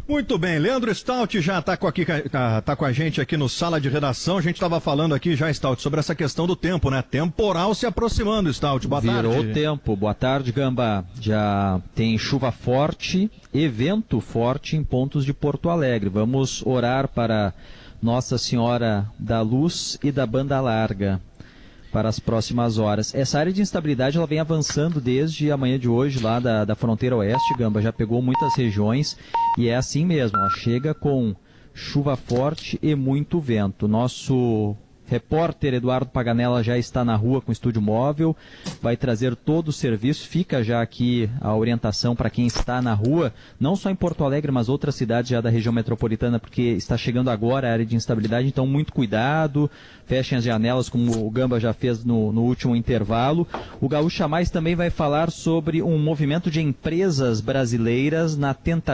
Muito bem, Leandro Stout já está com a gente aqui no Sala de Redação. A gente estava falando aqui já, Stout, sobre essa questão do tempo, né? Temporal se aproximando, Stout. Boa tarde. Virou tempo. Boa tarde, Gamba. Já tem chuva forte e vento forte em pontos de Porto Alegre. Vamos orar para Nossa Senhora da Luz e da Banda Larga para as próximas horas. Essa área de instabilidade ela vem avançando desde a manhã de hoje lá da fronteira oeste, Gamba, já pegou muitas regiões e é assim mesmo, ó, chega com chuva forte e muito vento. Nosso repórter Eduardo Paganella já está na rua com o estúdio móvel, vai trazer todo o serviço. Fica já aqui a orientação para quem está na rua, não só em Porto Alegre, mas outras cidades já da região metropolitana, porque está chegando agora a área de instabilidade, então muito cuidado, fechem as janelas, como o Gamba já fez no último intervalo. O Gaúcha Mais também vai falar sobre um movimento de empresas brasileiras na tentativa